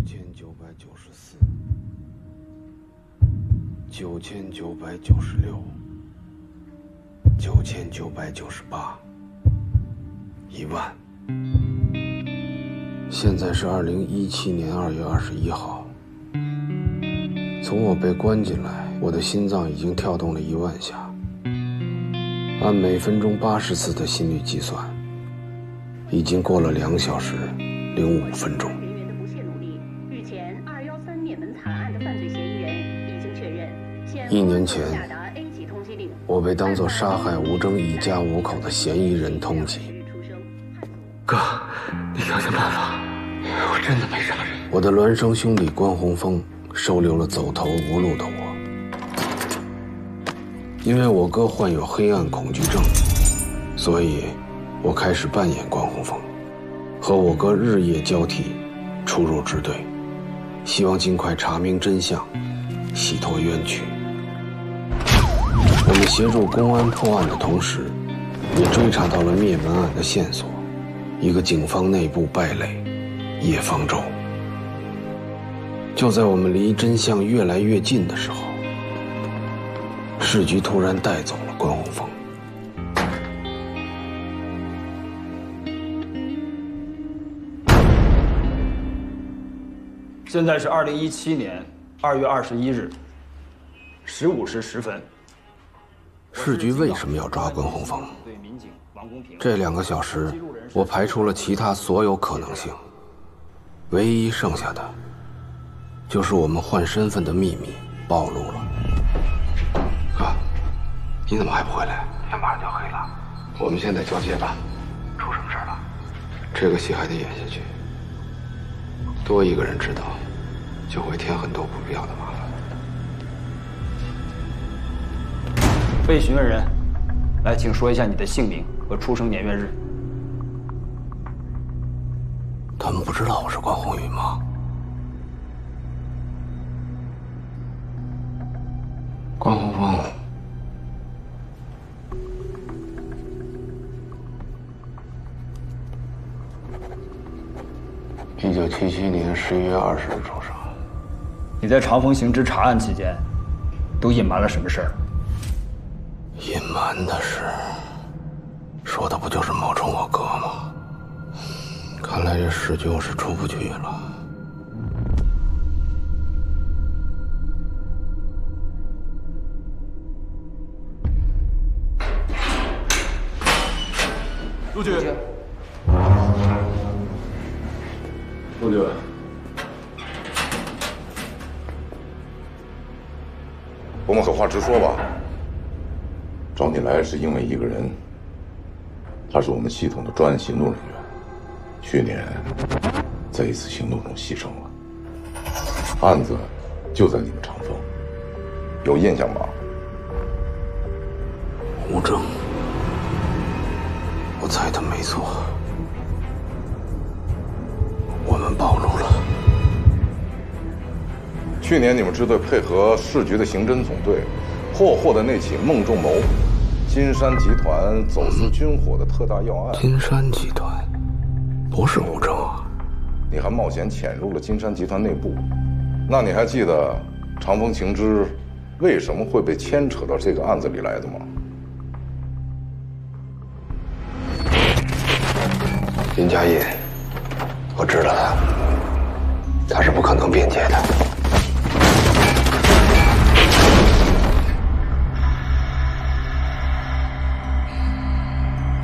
9994、9996、9998、10000。现在是2017年2月21号。从我被关进来，我的心脏已经跳动了1万下。按每分钟80次的心率计算，已经过了2小时05分钟。人员的不懈努力，日前213灭门惨案的犯罪嫌疑人已经确认。1年前，我被当作杀害吴征一家5口的嫌疑人通缉。哥，你想想办法，我真的没杀人。我的孪生兄弟关宏峰收留了走投无路的我。因为我哥患有黑暗恐惧症，所以我开始扮演关宏峰，和我哥日夜交替，出入支队，希望尽快查明真相，洗脱冤屈。我们协助公安破案的同时，也追查到了灭门案的线索，一个警方内部败类叶方舟。就在我们离真相越来越近的时候，市局突然带走了关宏峰。现在是2017年2月21日15时10分。市局为什么要抓关宏峰？这2个小时，我排除了其他所有可能性，唯一剩下的，就是我们换身份的秘密暴露了。哥，你怎么还不回来？天马上就黑了。我们现在交接吧。出什么事了？这个戏还得演下去，多一个人知道，就会添很多不必要的麻烦。被询问人，来，请说一下你的姓名和出生年月日。他们不知道我是关宏宇吗？关宏峰，1977年11月20日出生。你在长风行知查案期间，都隐瞒了什么事儿？隐瞒的事，说的不就是冒充我哥吗？看来这事就是出不去了。陆局，陆局，我们狠话直说吧，找你来是因为一个人，他是我们系统的专案行动人员，去年在一次行动中牺牲了。案子就在你们长风，有印象吧？吴征，我猜的没错，我们暴露了。去年你们支队配合市局的刑侦总队，破获的那起孟仲谋、金山集团走私军火的特大要案。金山集团不是吴征啊！你还冒险潜入了金山集团内部，那你还记得长风情知为什么会被牵扯到这个案子里来的吗？林家印，我知道他是不可能辩解的。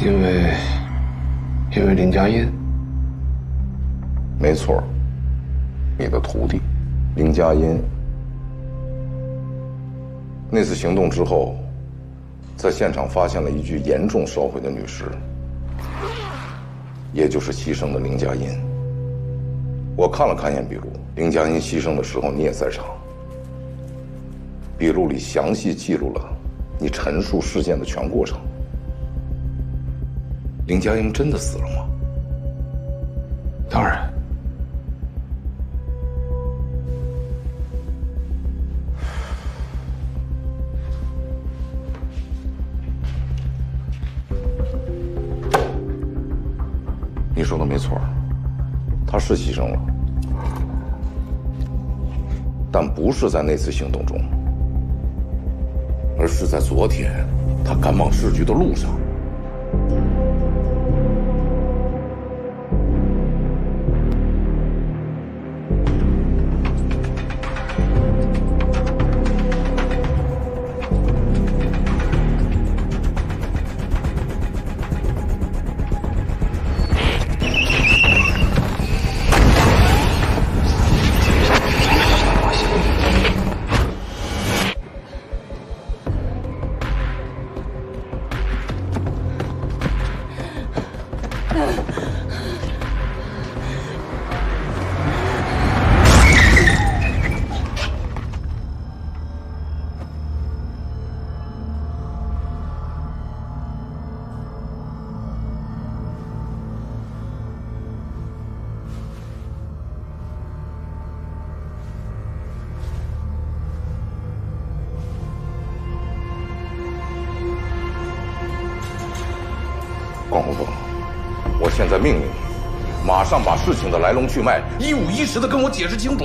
因为林家印？没错，你的徒弟林佳音。那次行动之后，在现场发现了一具严重烧毁的女尸，也就是牺牲的林佳音。我看了勘验笔录，林佳音牺牲的时候你也在场，笔录里详细记录了你陈述事件的全过程。林佳音真的死了吗？当然。你说的没错，他是牺牲了。但不是在那次行动中，而是在昨天他赶往市局的路上。关洪峰，我现在命令你，马上把事情的来龙去脉一五一十的跟我解释清楚。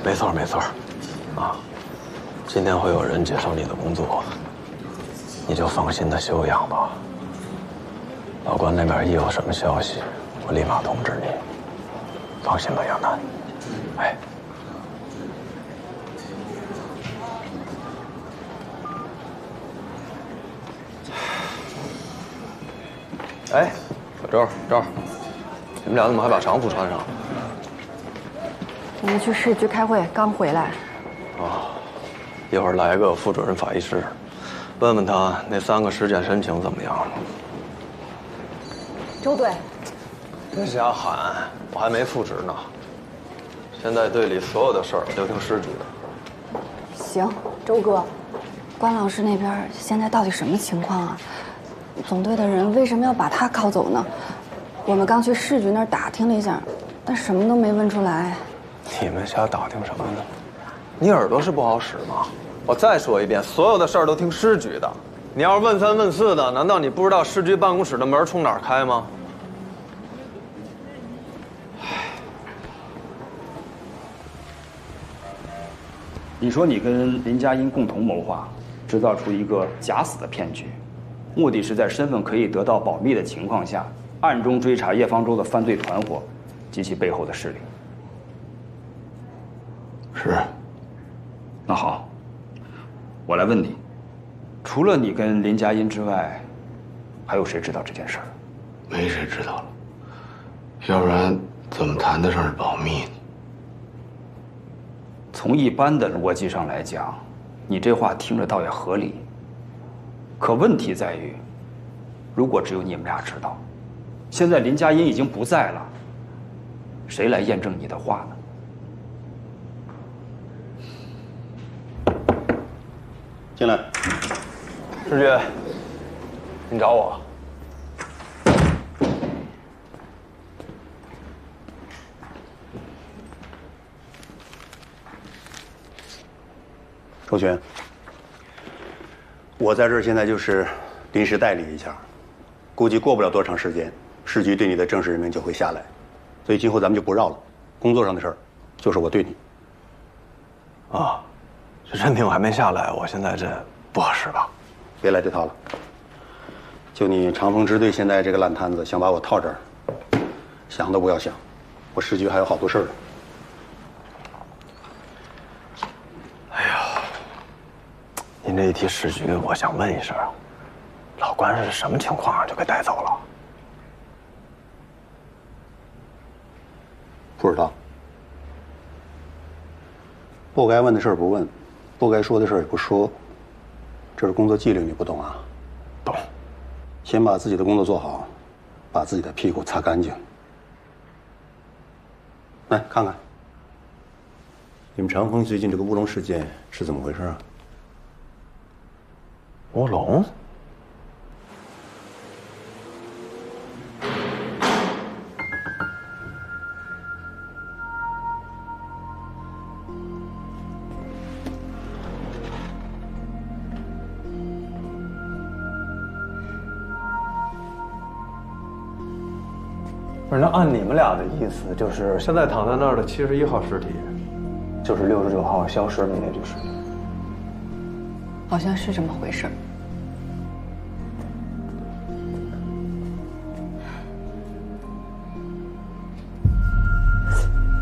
没错，没错，啊，今天会有人接手你的工作，你就放心的休养吧。老关那边一有什么消息，我立马通知你。放心吧，杨楠。哎，哎，小周，你们俩怎么还把常服穿上？我们去市局开会，刚回来。啊，一会儿来个副主任法医师，问问他那3个尸检申请怎么样了。周队，别瞎喊，我还没复职呢。现在队里所有的事儿都听市局的。行，周哥，关老师那边现在到底什么情况啊？总队的人为什么要把他铐走呢？我们刚去市局那儿打听了一下，但什么都没问出来。你们瞎打听什么呢？你耳朵是不好使吗？我再说一遍，所有的事儿都听市局的。你要是问3问4的，难道你不知道市局办公室的门冲哪儿开吗？你说你跟林佳音共同谋划，制造出一个假死的骗局，目的是在身份可以得到保密的情况下，暗中追查叶方舟的犯罪团伙及其背后的势力。是。那好，我来问你，除了你跟林佳音之外，还有谁知道这件事儿？没谁知道了，要不然怎么谈得上是保密呢？从一般的逻辑上来讲，你这话听着倒也合理。可问题在于，如果只有你们俩知道，现在林佳音已经不在了，谁来验证你的话呢？进来。市局，你找我？周全，我在这儿现在就是临时代理一下，估计过不了多长时间，市局对你的正式任命就会下来，所以今后咱们就不绕了，工作上的事儿就是我对你。啊，这任命我还没下来，我现在这不合适吧？别来这套了。就你长风支队现在这个烂摊子，想把我套这儿，想都不要想，我市局还有好多事儿呢。哎呀，您这一提市局，我想问一声，老关是什么情况就给带走了？不知道。不该问的事儿不问，不该说的事儿也不说，这是工作纪律，你不懂啊？懂。先把自己的工作做好，把自己的屁股擦干净。来看看，你们长风最近这个乌龙事件是怎么回事啊？乌龙？不是，那按你们俩的意思，就是现在躺在那儿的71号尸体，就是69号消失的那具尸体。好像是这么回事。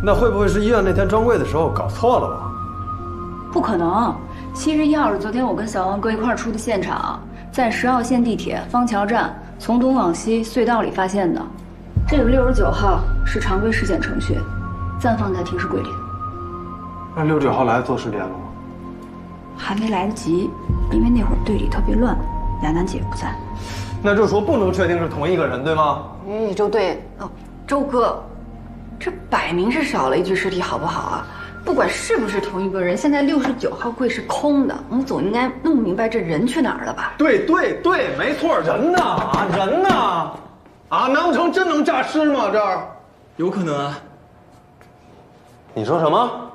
那会不会是医院那天专柜的时候搞错了吧？不可能，71号是昨天我跟小王哥一块儿出的现场，在10号线地铁方桥站从东往西隧道里发现的。这个69号是常规尸检程序，暂放在停尸柜里。那69号来做尸检了吗？还没来得及，因为那会儿队里特别乱，亚楠姐不在。那就说不能确定是同一个人，对吗？周队，周哥，这摆明是少了一具尸体，好不好啊？不管是不是同一个人，现在69号柜是空的，我们总应该弄明白这人去哪儿了吧？对，没错，人呢？人呢？啊，难不成真能诈尸吗？这儿有可能啊。你说什么？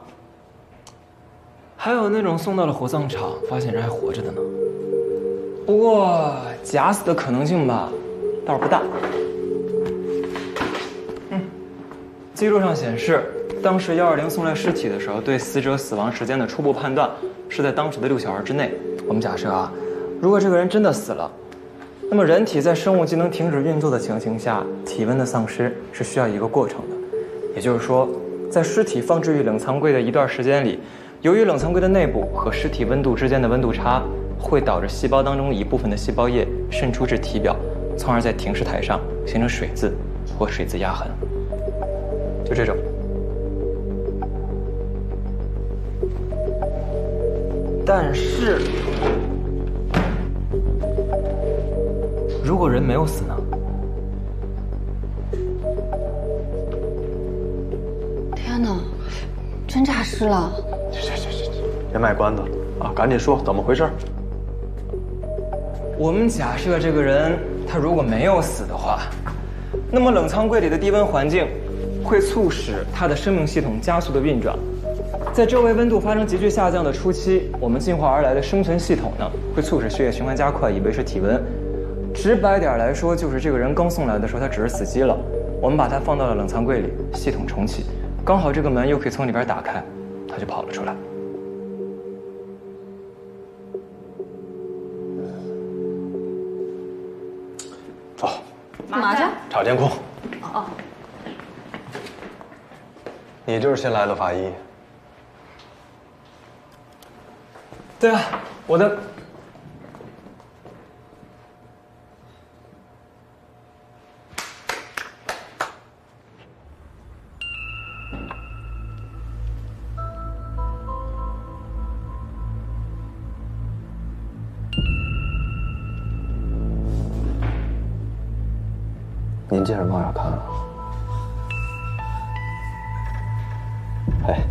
还有那种送到了火葬场，发现人还活着的呢。不过假死的可能性吧，倒是不大。记录上显示，当时120送来尸体的时候，对死者死亡时间的初步判断是在当时的6小时之内。我们假设啊，如果这个人真的死了，那么人体在生物机能停止运作的情形下，体温的丧失是需要一个过程的。也就是说，在尸体放置于冷藏柜的一段时间里，由于冷藏柜的内部和尸体温度之间的温度差，会导致细胞当中一部分的细胞液渗出至体表，从而在停尸台上形成水渍或水渍压痕。就这种。但是，如果人没有死呢？天哪，真诈尸了！行，别卖关子了啊，赶紧说怎么回事。我们假设这个人他如果没有死的话，那么冷藏柜里的低温环境会促使他的生命系统加速的运转。在周围温度发生急剧下降的初期，我们进化而来的生存系统呢，会促使血液循环加快，以维持体温。直白点来说，就是这个人刚送来的时候，他只是死机了，我们把他放到了冷藏柜里，系统重启，刚好这个门又可以从里边打开，他就跑了出来。走，干嘛去？查监控。哦。你就是新来的法医。对啊，我的。您借着冒要看啊？哎，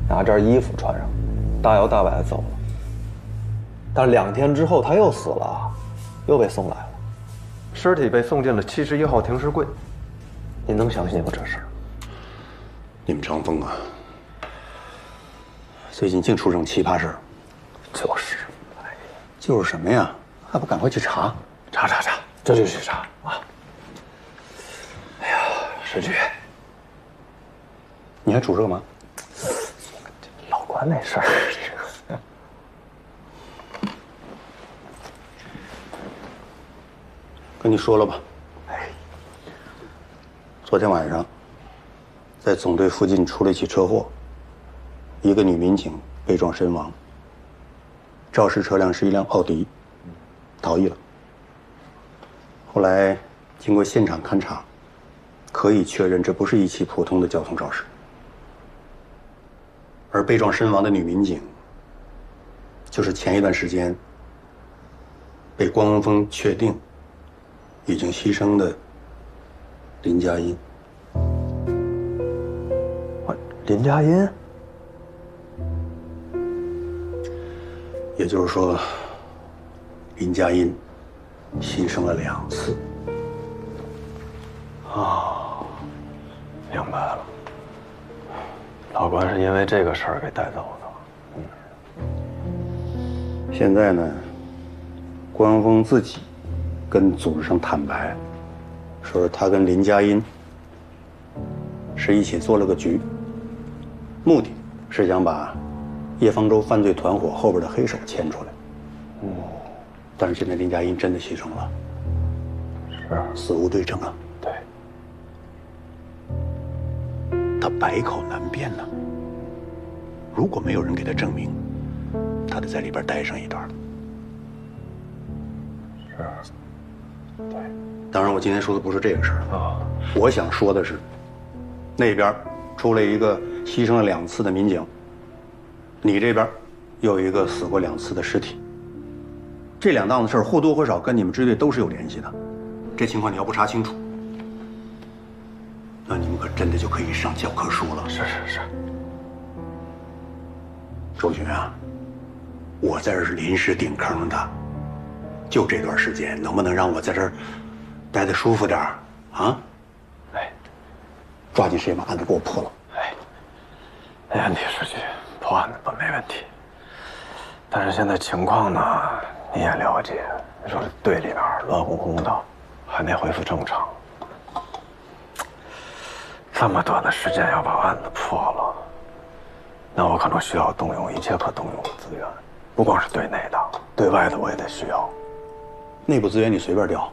拿件衣服穿上，大摇大摆的走了。但是2天之后他又死了，又被送来了，尸体被送进了71号停尸柜。您能相信吗？这事？你们长风啊，最近净出这种奇葩事儿。就是，就是什么呀？还不赶快去查？查，这就去查啊！哎呀，石局，你还拄着干嘛？老关那事儿。跟你说了吧，昨天晚上，在总队附近出了一起车祸，一个女民警被撞身亡。肇事车辆是一辆奥迪，逃逸了。后来经过现场勘查，可以确认这不是一起普通的交通肇事，而被撞身亡的女民警，就是前一段时间被关文峰确定已经牺牲的林佳音。林佳音？也就是说，林佳音牺牲了2次。啊，明白了。老关是因为这个事儿给带走的。现在呢，关文峰自己跟组织上坦白，说是他跟林佳音是一起做了个局，目的是想把叶方舟犯罪团伙后边的黑手牵出来。但是现在林佳音真的牺牲了，是死无对证啊。对，他百口难辩呢。如果没有人给他证明，他得在里边待上一段。是，对。当然，我今天说的不是这个事儿啊，我想说的是，那边出来一个牺牲了2次的民警，你这边又有一个死过2次的尸体。这2档子事儿或多或少跟你们支队都是有联系的，这情况你要不查清楚，那你们可真的就可以上教科书了。是。周巡啊，我在这儿是临时顶坑的，就这段时间，能不能让我在这儿待得舒服点儿啊？抓紧时间把案子给我破了。没问题，书记，破案子都没问题。但是现在情况呢？你也了解，你说队里边乱哄哄的，还没恢复正常。这么短的时间要把案子破了，那我可能需要动用一切可动用的资源，不光是队内的，对外的我也得需要。内部资源你随便调，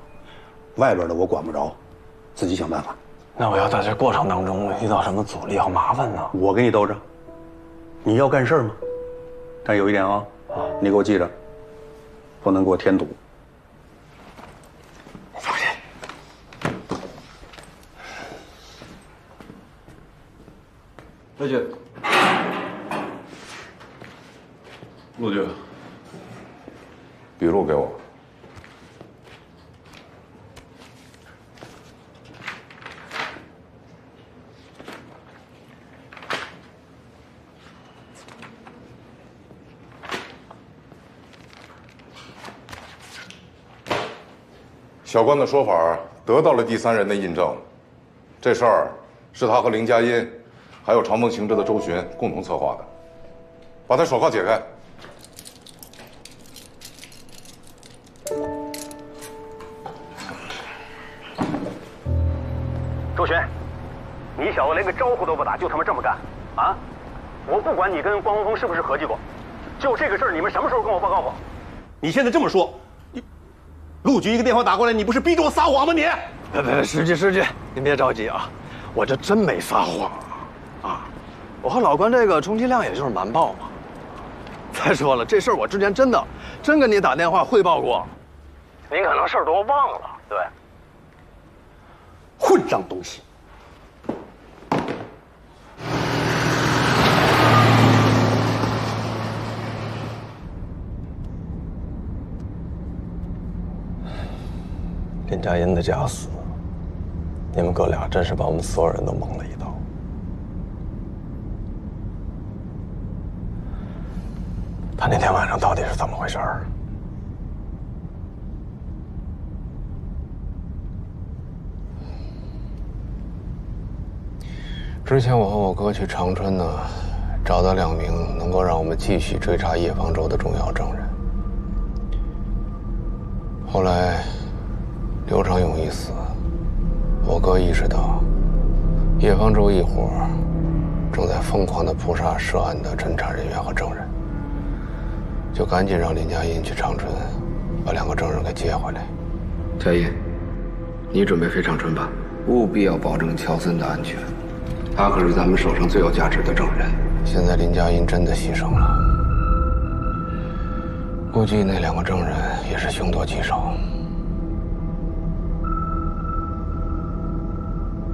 外边的我管不着，自己想办法。那我要在这过程当中遇到什么阻力和麻烦呢？我跟你兜着。你要干事吗？但有一点啊，你给我记着。不能给我添堵。放心。再见。陆局，笔录给我。小关的说法得到了第3人的印证，这事儿是他和林佳音，还有长风行侦的周巡共同策划的。把他手铐解开。周巡，你小子连个招呼都不打，就他妈这么干啊！我不管你跟关洪峰是不是合计过，就这个事儿，你们什么时候跟我报告过？你现在这么说，陆局一个电话打过来，你不是逼着我撒谎吗？你，别，书记，您别着急啊，我这真没撒谎啊，我和老关这个充其量也就是瞒报嘛。再说了，这事儿我之前真跟你打电话汇报过，您可能事儿都忘了，对。混账东西！林佳音的假死，你们哥俩真是把我们所有人都蒙了一道。他那天晚上到底是怎么回事儿？之前我和我哥去长春呢，找到2名能够让我们继续追查叶方舟的重要证人。后来刘长勇一死，我哥意识到叶方舟一伙正在疯狂地扑杀涉案的侦查人员和证人，就赶紧让林佳音去长春把2个证人给接回来。佳音，你准备飞长春吧，务必要保证乔森的安全。他可是咱们手上最有价值的证人。现在林佳音真的牺牲了，估计那2个证人也是凶多吉少。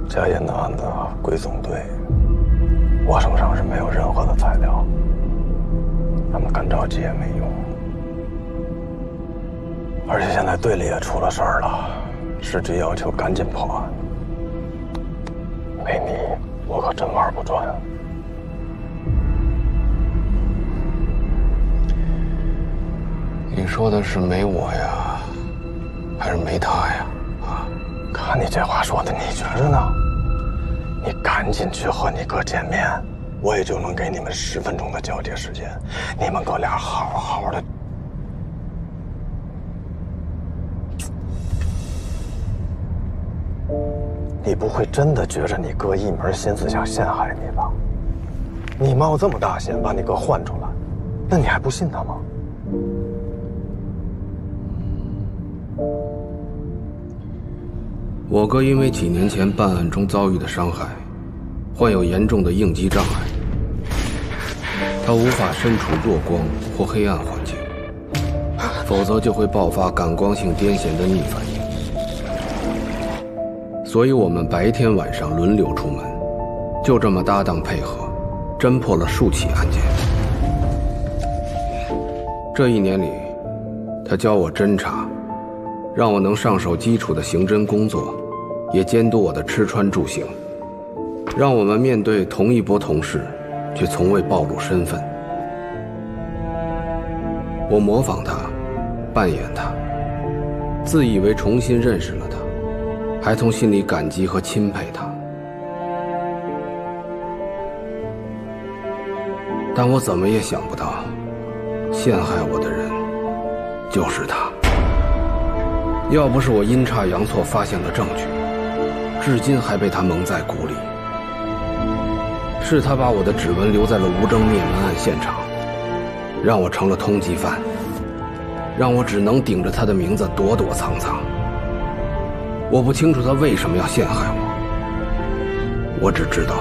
佳音的案子归总队，我手上是没有任何的材料，咱们干着急也没用。而且现在队里也出了事儿了，市局要求赶紧破案，没你我可真玩不转。你说的是没我呀，还是没他呀？啊，看你这话说的，你觉着呢？你赶紧去和你哥见面，我也就能给你们10分钟的交接时间，你们哥俩好好的。你不会真的觉着你哥一门心思想陷害你吧？你冒这么大险把你哥换出来，那你还不信他吗？我哥因为几年前办案中遭遇的伤害，患有严重的应激障碍，他无法身处弱光或黑暗环境，否则就会爆发感光性癫痫的逆反应。所以我们白天晚上轮流出门，就这么搭档配合，侦破了数起案件。这1年里，他教我侦查，让我能上手基础的刑侦工作，也监督我的吃穿住行，让我们面对同一波同事，却从未暴露身份。我模仿他，扮演他，自以为重新认识了他，还从心里感激和钦佩他。但我怎么也想不到，陷害我的人就是他。要不是我阴差阳错发现了证据，至今还被他蒙在鼓里。是他把我的指纹留在了吴征灭门案现场，让我成了通缉犯，让我只能顶着他的名字躲躲藏藏。我不清楚他为什么要陷害我，我只知道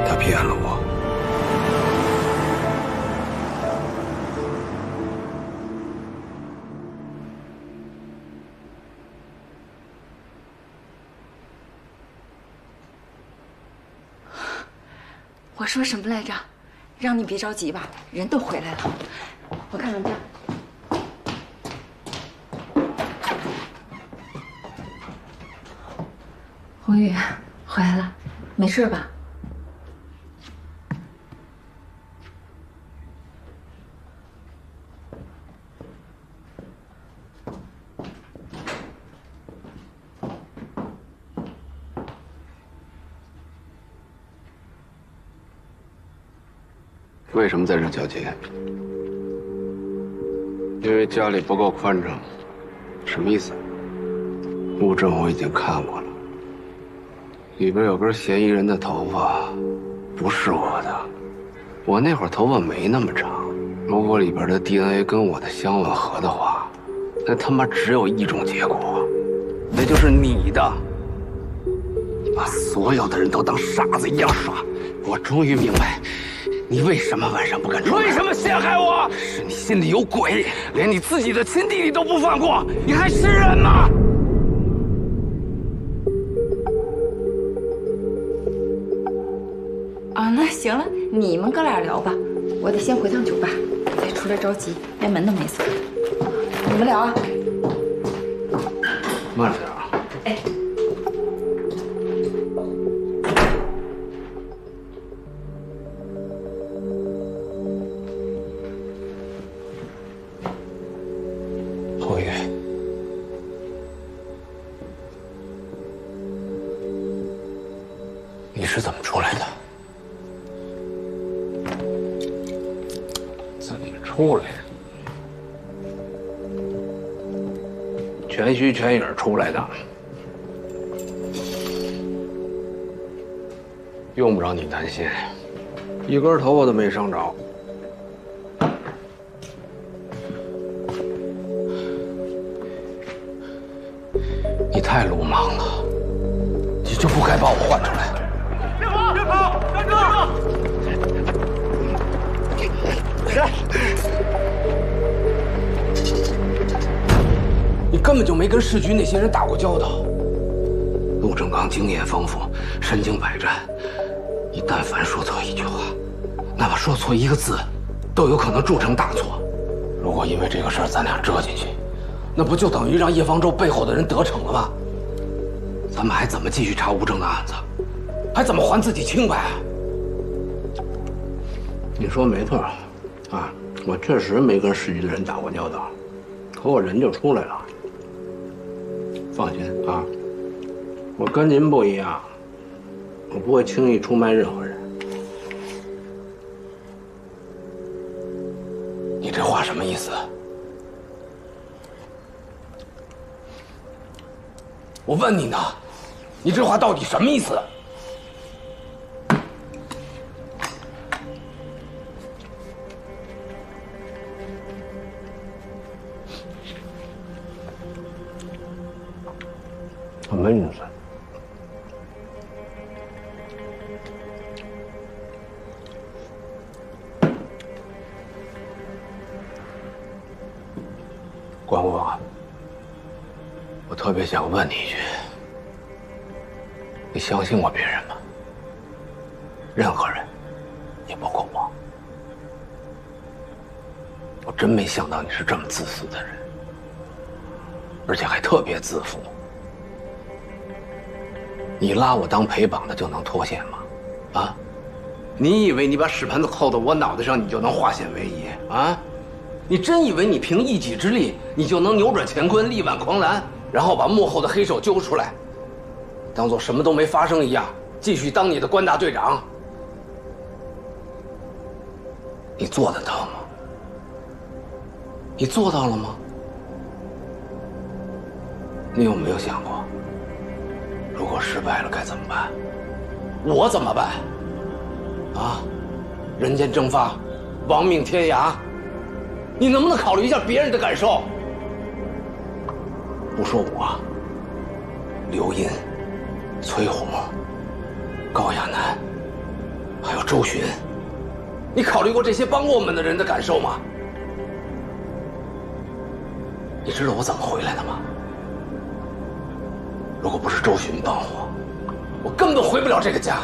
他骗了我。我说什么来着？让你别着急吧，人都回来了。我看看这。红玉，回来了，没事吧？为什么在这交接？因为家里不够宽敞。什么意思？物证我已经看过了，里边有根嫌疑人的头发，不是我的。我那会儿头发没那么长，如果里边的 DNA 跟我的相吻合的话，那他妈只有一种结果，那就是你的。你把所有的人都当傻子一样耍。我终于明白。你为什么晚上不敢出来？为什么陷害我？是你心里有鬼，连你自己的亲弟弟都不放过，你还是人吗？啊，那行了，你们哥俩聊吧，我得先回趟酒吧，再出来着急，连门都没锁。你们聊啊。慢着点啊。哎。红玉，你是怎么出来的？怎么出来的？全虚全影出来的，用不着你担心，一根头发都没伤着。你太鲁莽了，你就不该把我换出来。别跑！别跑！大哥！你根本就没跟市局那些人打过交道。陆正刚经验丰富，身经百战，你但凡说错一句话，哪怕说错一个字，都有可能铸成大错。如果因为这个事儿咱俩折进去，那不就等于让叶方舟背后的人得逞了吗？咱们还怎么继续查吴征的案子？还怎么还自己清白啊？你说没错，啊，我确实没跟市局的人打过交道，可我人就出来了。放心啊，我跟您不一样，我不会轻易出卖任何人。你这话什么意思？我问你呢，你这话到底什么意思？什么意思？关公啊，我特别想问你一句：你相信过别人吗？任何人，也包括我。我真没想到你是这么自私的人，而且还特别自负。你拉我当陪绑的就能脱险吗？啊？你以为你把屎盆子扣到我脑袋上，你就能化险为夷啊？你真以为你凭一己之力，你就能扭转乾坤、力挽狂澜，然后把幕后的黑手揪出来，当做什么都没发生一样，继续当你的关大队长？你做得到吗？你做到了吗？你有没有想过，如果失败了该怎么办？我怎么办？啊，人间蒸发，亡命天涯。你能不能考虑一下别人的感受？不说我，刘英、崔红、高亚楠，还有周巡，你考虑过这些帮过我们的人的感受吗？你知道我怎么回来的吗？如果不是周巡帮我，我根本回不了这个家。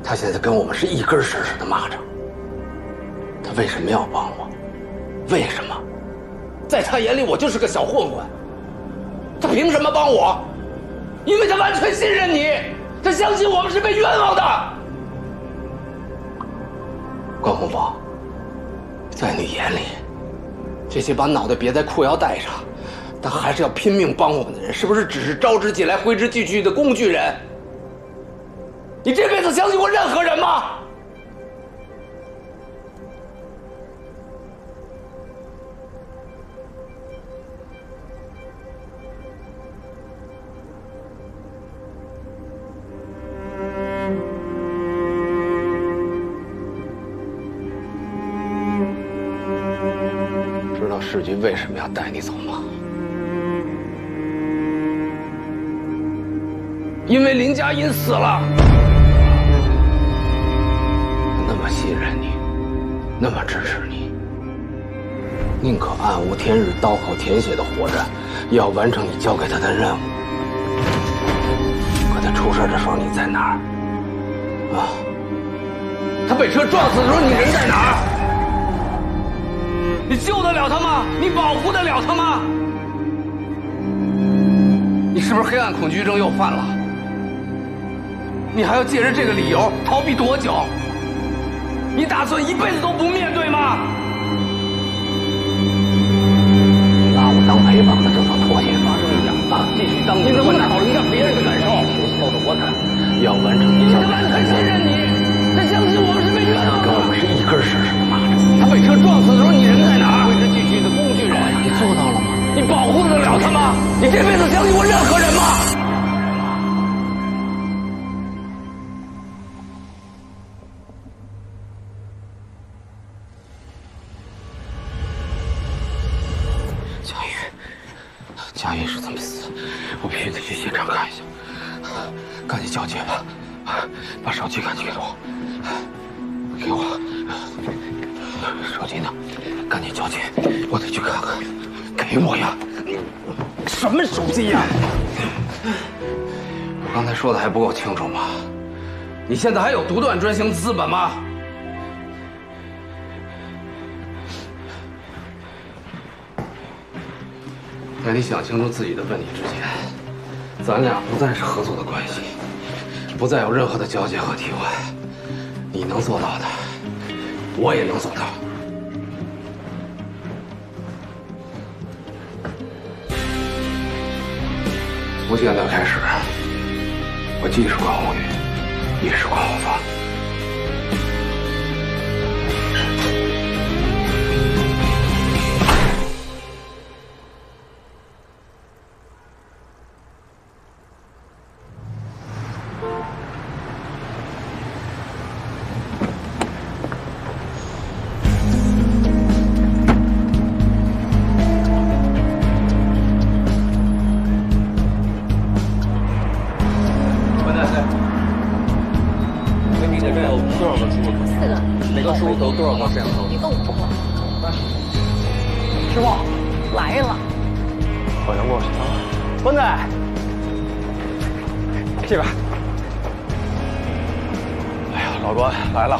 他现在跟我们是一根绳上的蚂蚱，他为什么要帮我？为什么？在他眼里我就是个小混混，他凭什么帮我？因为他完全信任你，他相信我们是被冤枉的。关洪峰，在你眼里，这些把脑袋别在裤腰带上，但还是要拼命帮我们的人，是不是只是招之即来挥之即去的工具人？你这辈子相信过任何人吗？知道世局为什么要带你走吗？因为林佳音死了。他那么信任你，那么支持你，宁可暗无天日、刀口舔血的活着，也要完成你交给他的任务。可他出事的时候你在哪儿？啊？他被车撞死的时候你人在哪儿？你救得了他吗？你保护得了他吗？你是不是黑暗恐惧症又犯了？你还要借着这个理由逃避多久？你打算一辈子都不面对吗？你拉我当陪绑的就当脱险发生一样啊！继续当你能不能考虑一下别人的感受？受的我惨，要完成你交代的任务。他完全信任你，他相信我们是被冤枉的。跟我们是一根绳上的蚂蚱。他被车撞死的时候你人在哪儿？挥之即去的工具人，你做到了吗？你保护得了他吗？你这辈子相信过任何人吗？佳音是怎么死？我必须得去现场看一下。赶紧交接吧，把手机赶紧给我，给我。手机呢？赶紧交接，我得去看看。给我呀！什么手机呀？我刚才说的还不够清楚吗？你现在还有独断专行的资本吗？在你想清楚自己的问题之前，咱俩不再是合作的关系，不再有任何的交接和替换。你能做到的，我也能做到。从现在开始，我既是关宏宇，也是关宏峰。的梳头多少号摄像头？你动不动。师傅来了，好像过去了。关仔，这边。哎呀，老关来了，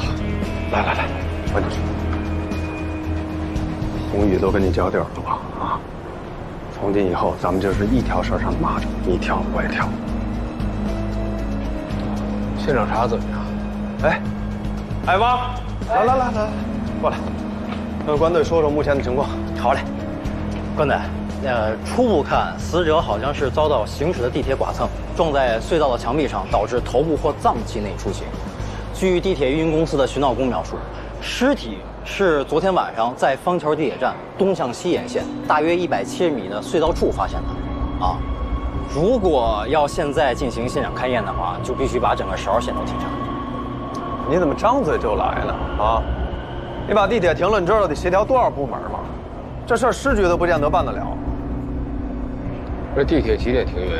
来，快点去。红雨都跟你交底了吧？啊，从今以后咱们就是一条绳上的蚂蚱，你跳我也跳。现场查怎么样？哎，海汪，来，过来，跟关队说说目前的情况。好嘞，关仔，初步看，死者好像是遭到行驶的地铁剐蹭，撞在隧道的墙壁上，导致头部或脏器内出血。据地铁运营公司的巡道工描述，尸体是昨天晚上在方桥地铁站东向西沿线大约170米的隧道处发现的。啊，如果要现在进行现场勘验的话，就必须把整个10号线都停下来。你怎么张嘴就来呢？啊，你把地铁停了，你知道得协调多少部门吗？这事儿市局都不见得办得了。这地铁几点停运？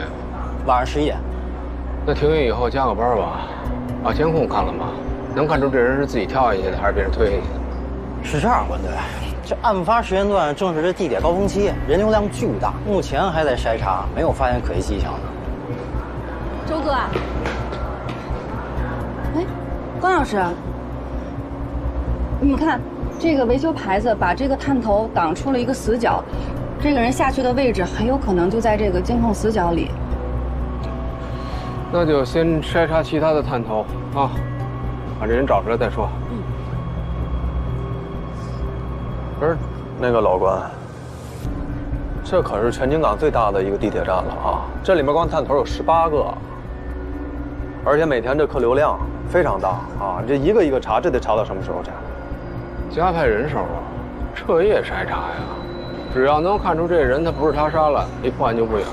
晚上11点。那停运以后加个班吧。把监控看了吗？能看出这人是自己跳下去的，还是被人推下去的？是这样，关队，这案发时间段正是这地铁高峰期，人流量巨大，目前还在筛查，没有发现可疑迹象呢。周哥，哎，关老师，你看这个维修牌子把这个探头挡出了一个死角，这个人下去的位置很有可能就在这个监控死角里。那就先筛查其他的探头啊，把这人找出来再说。不是，那个老关，这可是全京港最大的一个地铁站了啊！这里面光探头有18个，而且每天这客流量非常大啊！这一个一个查，这得查到什么时候去？加派人手啊，彻夜筛查呀！只要能看出这人他不是他杀了，离破案就不远。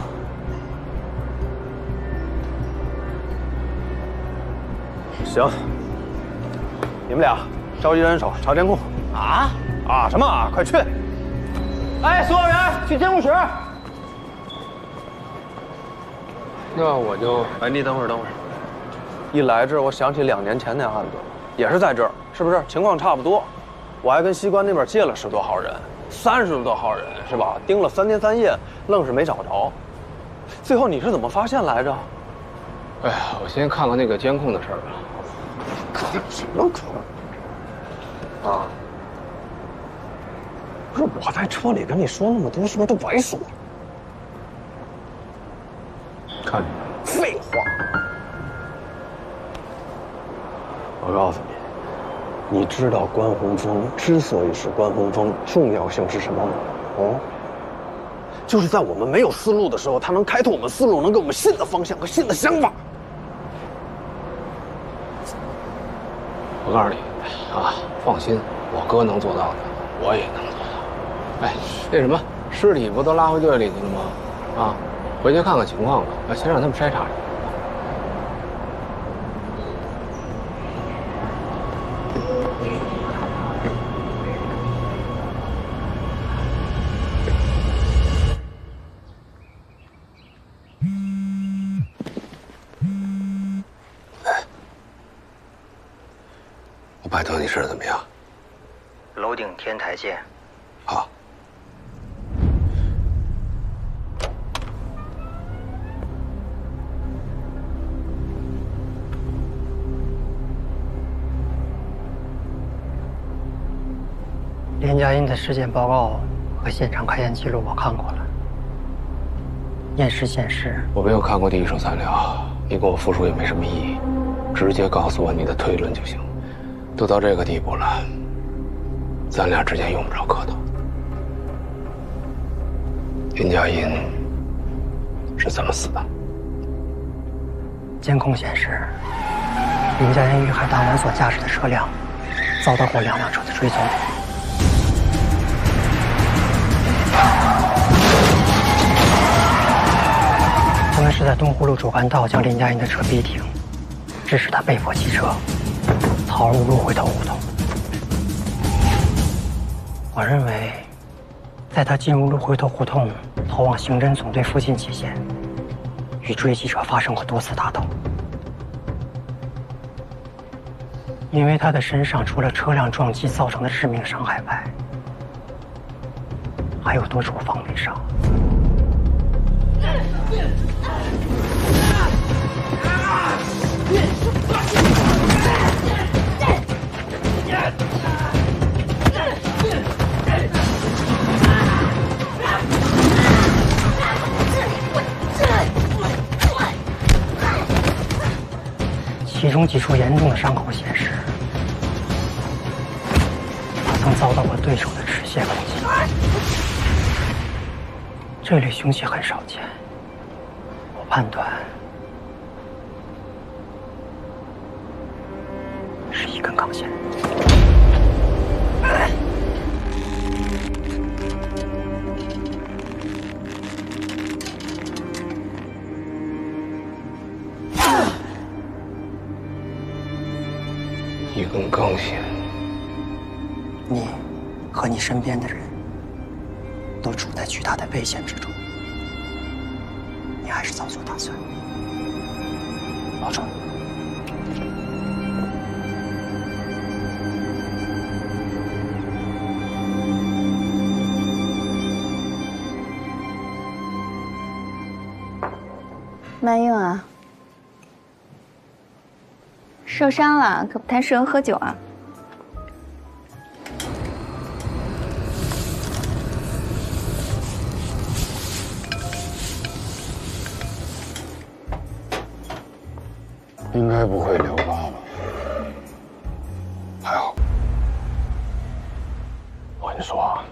行，你们俩召集人手查监控。啊什么啊？快去！哎，所有人去监控室。那我就……哎，你等会儿。一来这儿，我想起2年前那案子，也是在这儿，是不是？情况差不多。我还跟西关那边借了10多号人，30多号人是吧？盯了3天3夜，愣是没找着。最后你是怎么发现来着？哎呀，我先看看那个监控的事儿吧。看什么看？啊！不是我在车里跟你说那么多，是不是都白说？看着。废话！我告诉你，你知道关洪峰之所以是关洪峰重要性是什么吗？就是在我们没有思路的时候，他能开拓我们思路，能给我们新的方向和新的想法。我告诉你啊，放心，我哥能做到的，我也能做到。哎，那什么，尸体不都拉回队里去了吗？啊，回去看看情况吧，先让他们筛查。拜托你事怎么样？楼顶天台见。好。连佳音的尸检报告和现场勘验记录我看过了，验尸显示，我没有看过第一手材料，你给我复述也没什么意义，直接告诉我你的推论就行。都到这个地步了，咱俩之间用不着客套。林佳音是怎么死的？监控显示，林佳音遇害当晚所驾驶的车辆遭到过2辆车的追踪。他们是在东湖路主干道将林佳音的车逼停，致使他被迫弃车，逃入路回头胡同。我认为，在他进入路回头胡同，逃往刑侦总队附近期间，与追击者发生过多次打斗。因为他的身上除了车辆撞击造成的致命伤害外，还有多处防卫伤。其中几处严重的伤口显示，他曾遭到过对手的持械攻击。这类凶器很少见，我判断是一根钢线。一根钢线。你和你身边的人都处在巨大的危险之中，你还是早做打算。保重。慢用啊。受伤了，可不太适合喝酒啊。应该不会留疤吧？还好。我跟你说啊，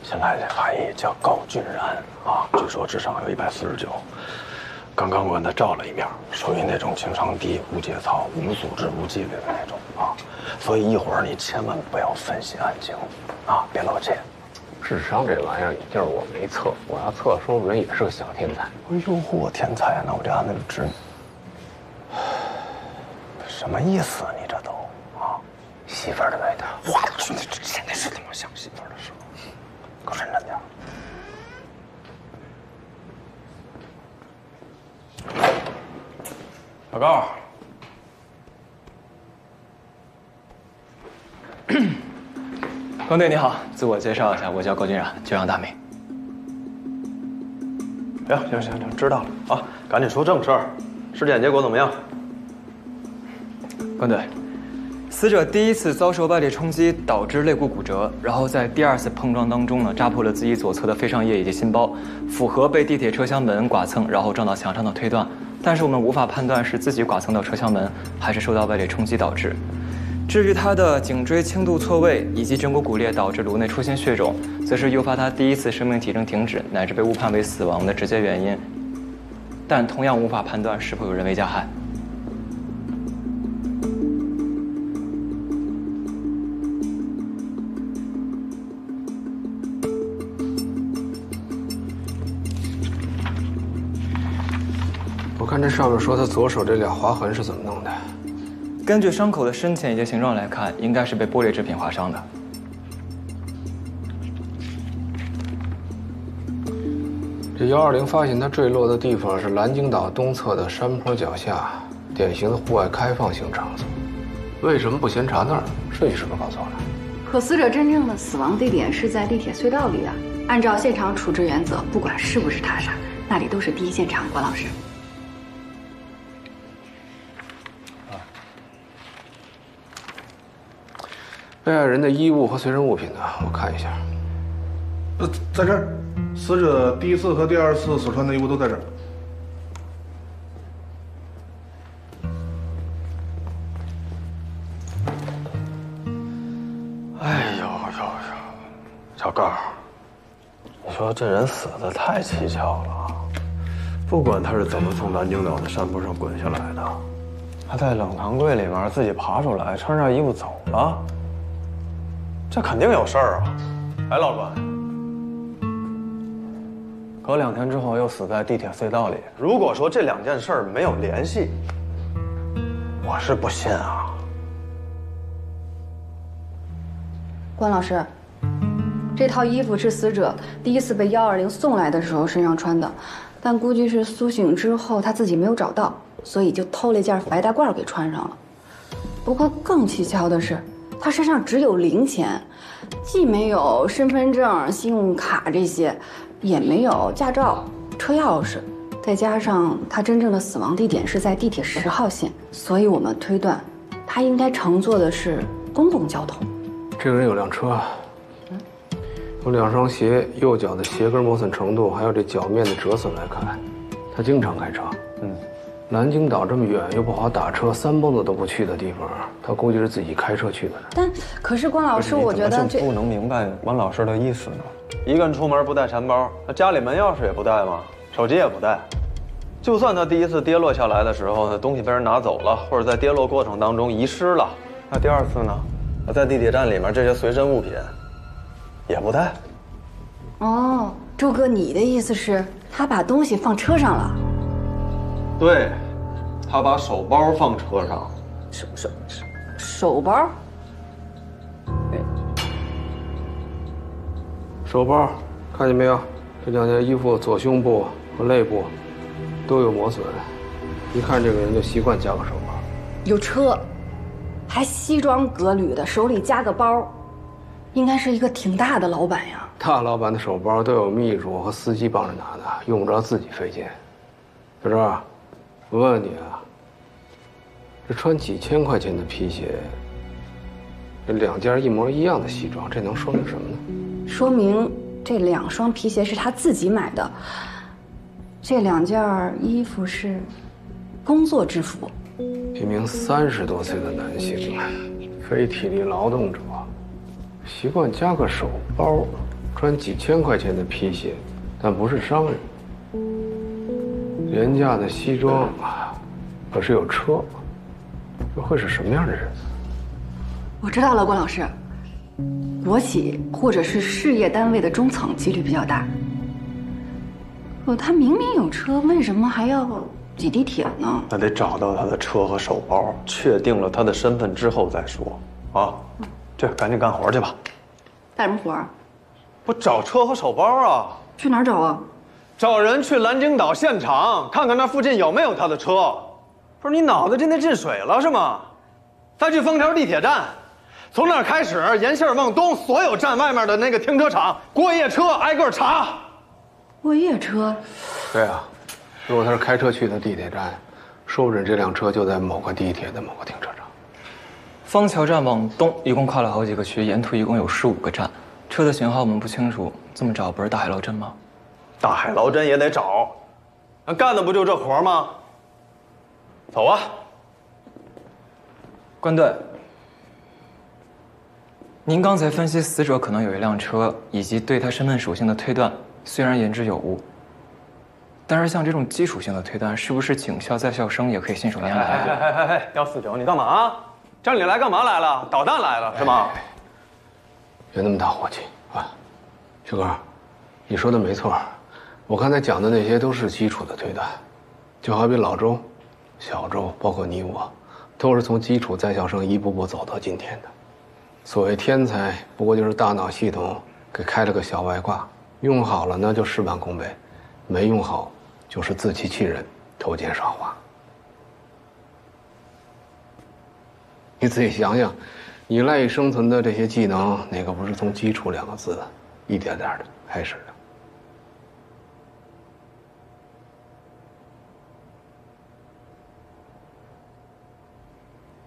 现在这法医叫高俊然啊，据说智商有149。刚刚我跟他照了一面，属于那种情商低、无节操、无组织、无纪律的那种啊，所以一会儿你千万不要分析案情啊，别露怯。智商这玩意儿，就是我没测，我要测，说不定也是个小天才。哎呦嚯，天才！那我这案子就治你。什么意思啊？你这都啊，媳妇儿的味道。哇，现在是他妈想媳妇儿的时候，给我认真点。老高，关队你好，自我介绍一下，我叫高俊然，就让大明。行，知道了啊，赶紧说正事儿，尸检结果怎么样？关队，死者第一次遭受外力冲击导致肋骨骨折，然后在第二次碰撞当中呢，扎破了自己左侧的肺上叶以及心包，符合被地铁车厢门剐蹭，然后撞到墙上的推断。但是我们无法判断是自己剐蹭到车厢门，还是受到外力冲击导致。至于他的颈椎轻度错位以及枕骨骨裂导致颅内出现血肿，则是诱发他第一次生命体征停止乃至被误判为死亡的直接原因，但同样无法判断是否有人为加害。我看这上面说他左手这俩划痕是怎么弄的？根据伤口的深浅以及形状来看，应该是被玻璃制品划伤的。这120发现他坠落的地方是蓝鲸岛东侧的山坡脚下，典型的户外开放性场所。为什么不先查那儿？设计师都搞错了。可死者真正的死亡地点是在地铁隧道里啊。按照现场处置原则，不管是不是他杀，那里都是第一现场。关老师。被害人的衣物和随身物品呢？我看一下。在这儿，死者第一次和第二次所穿的衣物都在这儿。哎呦，小高，你说这人死的太蹊跷了。不管他是怎么从蓝鲸岛的山坡上滚下来的，他在冷藏柜里面自己爬出来，穿上衣服走了。这肯定有事儿啊！哎，老关，隔2天之后又死在地铁隧道里。如果说这2件事儿没有联系，我是不信啊。关老师，这套衣服是死者第一次被120送来的时候身上穿的，但估计是苏醒之后他自己没有找到，所以就偷了一件白大褂给穿上了。不过更蹊跷的是，他身上只有零钱，既没有身份证、信用卡这些，也没有驾照、车钥匙，再加上他真正的死亡地点是在地铁10号线，所以我们推断，他应该乘坐的是公共交通。这个人有辆车，有2双鞋，右脚的鞋跟磨损程度，还有这脚面的折损来看，他经常开车。南京岛这么远又不好打车，3蹦子都不去的地方，他估计是自己开车去的。但可是关老师，我觉得这不能明白关老师的意思呢。一个人出门不带钱包，那家里门钥匙也不带吗？手机也不带。就算他第一次跌落下来的时候，那东西被人拿走了，或者在跌落过程当中遗失了，那第2次呢？在地铁站里面这些随身物品也不带。哦，周哥，你的意思是他把东西放车上了？对，他把手包放车上。手包？手包，看见没有？这2件衣服左胸部和肋部都有磨损，一看这个人就习惯加个手包。有车，还西装革履的，手里夹个包，应该是一个挺大的老板呀。大老板的手包都有秘书和司机帮着拿的，用不着自己费劲。小周，我问问你啊，这穿几千块钱的皮鞋，这2件一模一样的西装，这能说明什么呢？说明这2双皮鞋是他自己买的，这2件衣服是工作制服。一名30多岁的男性，非体力劳动者，习惯加个手包，穿几千块钱的皮鞋，但不是商人。廉价的西装，可是有车，这会是什么样的人？我知道了，关老师，国企或者是事业单位的中层几率比较大。可他明明有车，为什么还要挤地铁呢？那得找到他的车和手包，确定了他的身份之后再说。啊，这赶紧干活去吧。干什么活？不找车和手包啊？去哪儿找啊？找人去南京岛现场看看那附近有没有他的车。不是你脑子真的进水了是吗？再去枫桥地铁站，从那儿开始沿线往东，所有站外面的那个停车场、过夜车挨个查。过夜车？对啊，如果他是开车去的地铁站，说不准这辆车就在某个地铁的某个停车场。枫桥站往东一共跨了好几个区，沿途一共有15个站，车的型号我们不清楚，这么找不是大海捞针吗？大海捞针也得找，那干的不就这活吗？走啊！关队，您刚才分析死者可能有一辆车，以及对他身份属性的推断，虽然言之有物，但是像这种基础性的推断，是不是警校在校生也可以信手拈来做？姚49，你干嘛啊？这你来干嘛来了？捣蛋来了是吗？别那么大火气啊，小哥，你说的没错，我刚才讲的那些都是基础的推断，就好比老周、小周，包括你我，都是从基础在校生一步步走到今天的。所谓天才，不过就是大脑系统给开了个小外挂，用好了呢就事半功倍，没用好就是自欺欺人、偷奸耍滑。你自己想想，你赖以生存的这些技能，哪个不是从基础2个字一点点的开始的？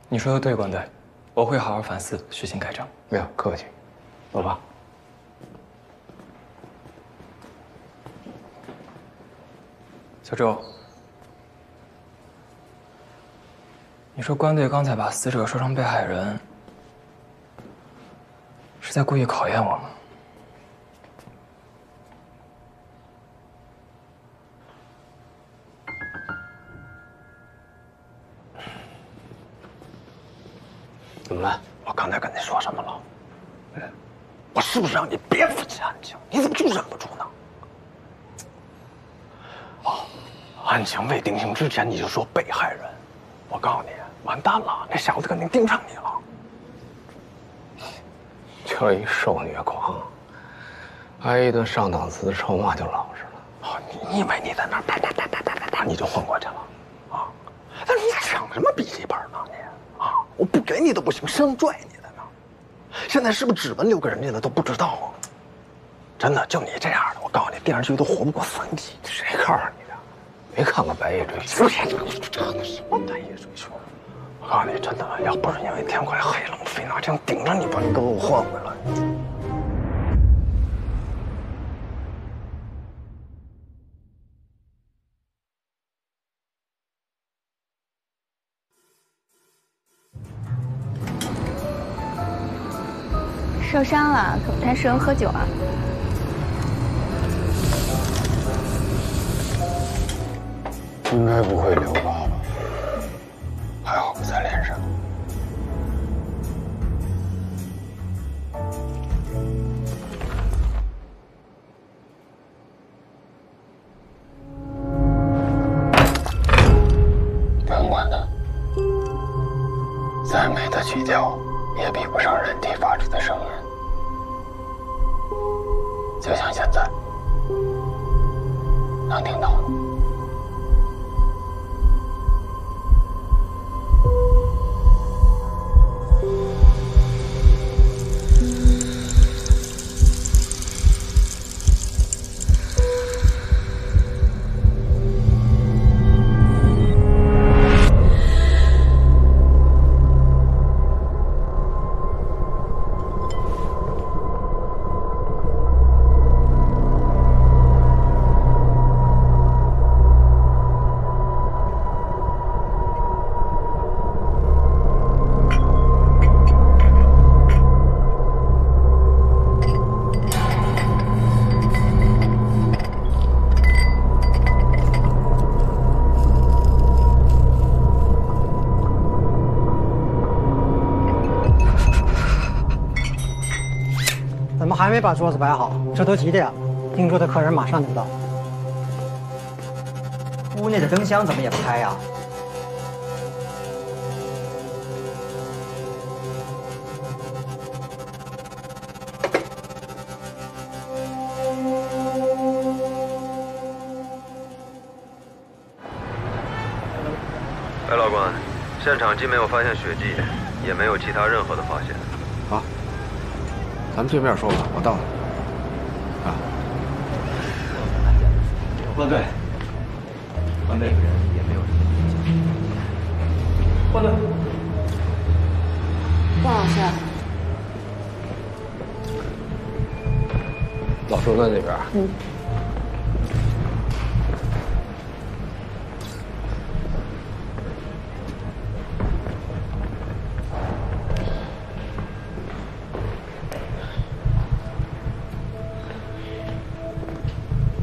你说的对，关队，我会好好反思，虚心改正。没有客气，走吧。小周，你说关队刚才把死者说成被害人，是在故意考验我吗？怎么了？我刚才跟你说什么了？我是不是让你别分析案情？你怎么就忍不住呢？哦，案情未定性之前你就说被害人，我告诉你，完蛋了，那小子肯定盯上你了。就是一受虐狂，挨一顿上档次的臭骂就老实了。哦，你以为你在那儿啪你就混过去了啊？但是你想什么笔记本呢你啊？我不给给你都不行，生拽你的呢。现在是不是指纹留给人家的都不知道啊？真的，就你这样的，我告诉你，电视剧都活不过3集。谁告诉你的？没看过《白夜追凶》？这什么白夜追凶？我告诉你，真的，要不是因为天快黑了，我非拿枪顶着你，把你给我换回来。受伤了，可不太适合喝酒啊。应该不会留疤吧？还好不在脸上。不用管它，再美的曲调也比不上人体发出的声音。就像现在，能听到吗？怎么还没把桌子摆好？这都几点了？订桌的客人马上就到。屋内的灯箱怎么也不开呀？哎，老关，现场既没有发现血迹，也没有其他任何的发现。好，咱们对面说吧，我到了。啊，换队，换队，也没有什么。换队。关老师，老周在那边。嗯。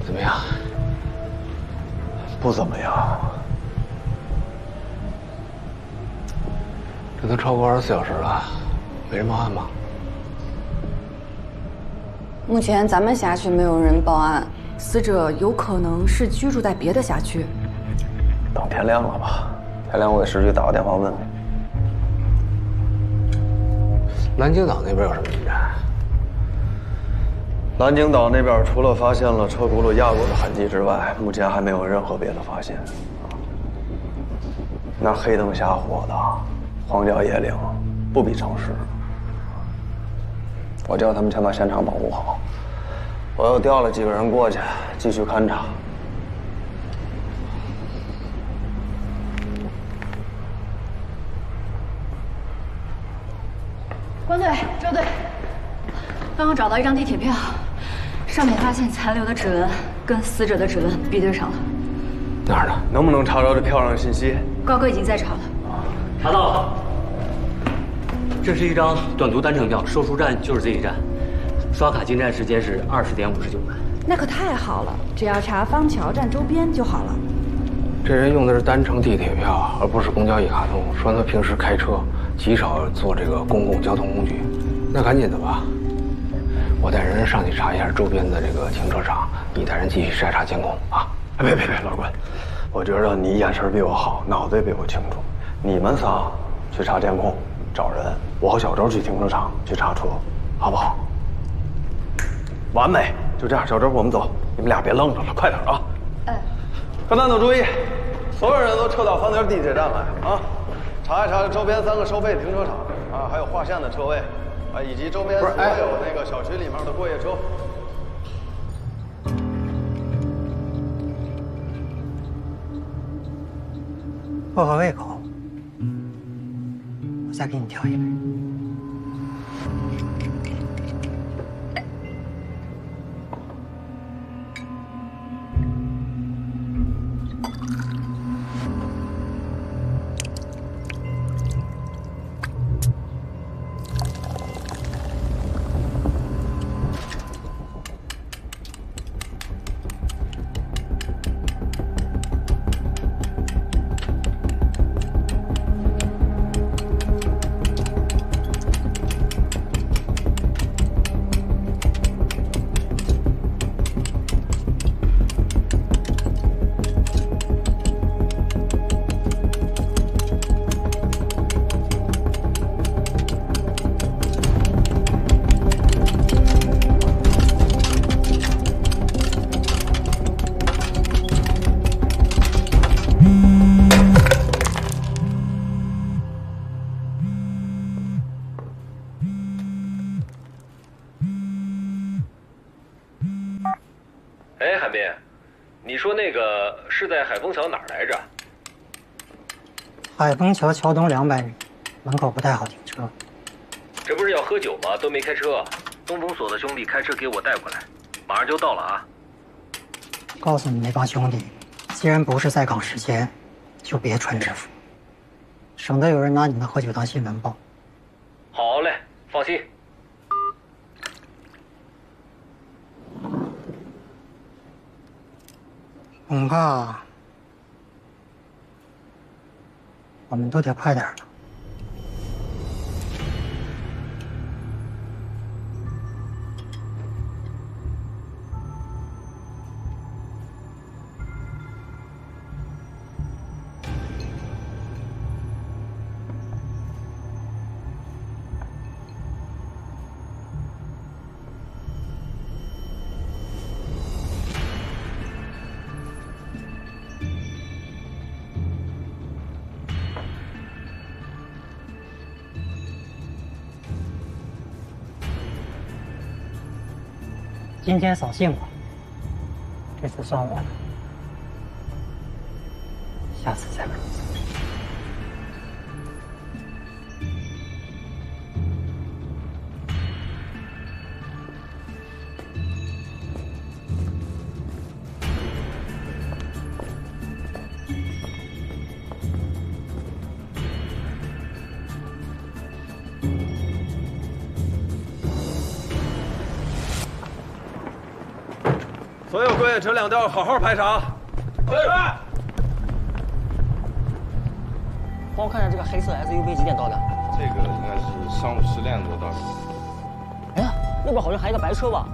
怎么样？不怎么样。这都超过24小时了，没人报案吗？目前咱们辖区没有人报案，死者有可能是居住在别的辖区。等天亮了吧？天亮我给市局打个电话问问。南京岛那边有什么进展？南京岛那边除了发现了车轱辘压过的痕迹之外，目前还没有任何别的发现。那黑灯瞎火的，荒郊野岭，不比城市。我叫他们先把现场保护好，我又调了几个人过去继续勘查。关队、周队，刚刚找到一张地铁票，上面发现残留的指纹跟死者的指纹比对上了。哪儿呢？能不能查着这票上的信息？高哥已经在查了。查到了，这是一张短途单程票，收出站就是这一站，刷卡进站时间是20点59分。那可太好了，只要查枫桥站周边就好了。这人用的是单程地铁票，而不是公交一卡通。说他平时开车极少坐这个公共交通工具，那赶紧的吧。我带人上去查一下周边的这个停车场，你带人继续筛查监控啊！别，老关，我觉得你眼神比我好，脑子也比我清楚。你们仨去查监控，找人；我和小周去停车场去查车，好不好？完美，就这样。小周，我们走，你们俩别愣着了，快点啊！客栈都注意，所有人都撤到方桥地铁站来啊！查一查周边3个收费停车场啊，还有划线的车位啊，以及周边所有那个小区里面的过夜车。过个胃口，我再给你调一杯。哎，海滨，你说那个是在海丰桥哪儿来着？海丰桥桥东200米，门口不太好停车。这不是要喝酒吗？都没开车。东风所的兄弟开车给我带过来，马上就到了啊。告诉你那帮兄弟，既然不是在岗时间，就别穿制服，省得有人拿你们喝酒当新闻报。好嘞，放心。恐怕我们都得快点了。今天扫兴了，这次算我的，下次再不如此。所有过夜车辆都要好好排查。帮我看一下这个黑色 SUV 几点到的？这个应该是上午10点多到的。哎呀，那边好像还有一个白车吧？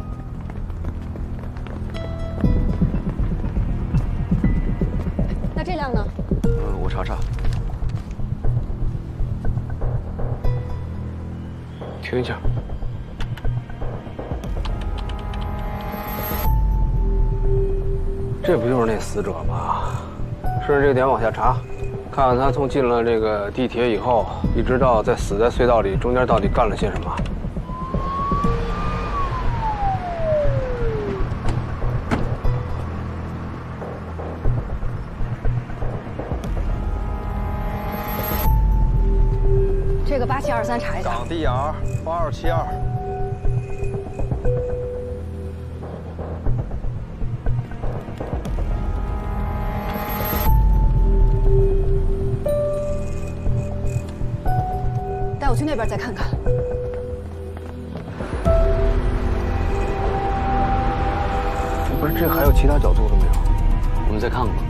那这辆呢？我查查。停一下。这不就是那死者吗？顺着这个点往下查，看看他从进了这个地铁以后，一直到死在隧道里，中间到底干了些什么。这个8723查一下。港 DR 8272。带我去那边再看看。不是，这还有其他角度了没有？我们再看看吧。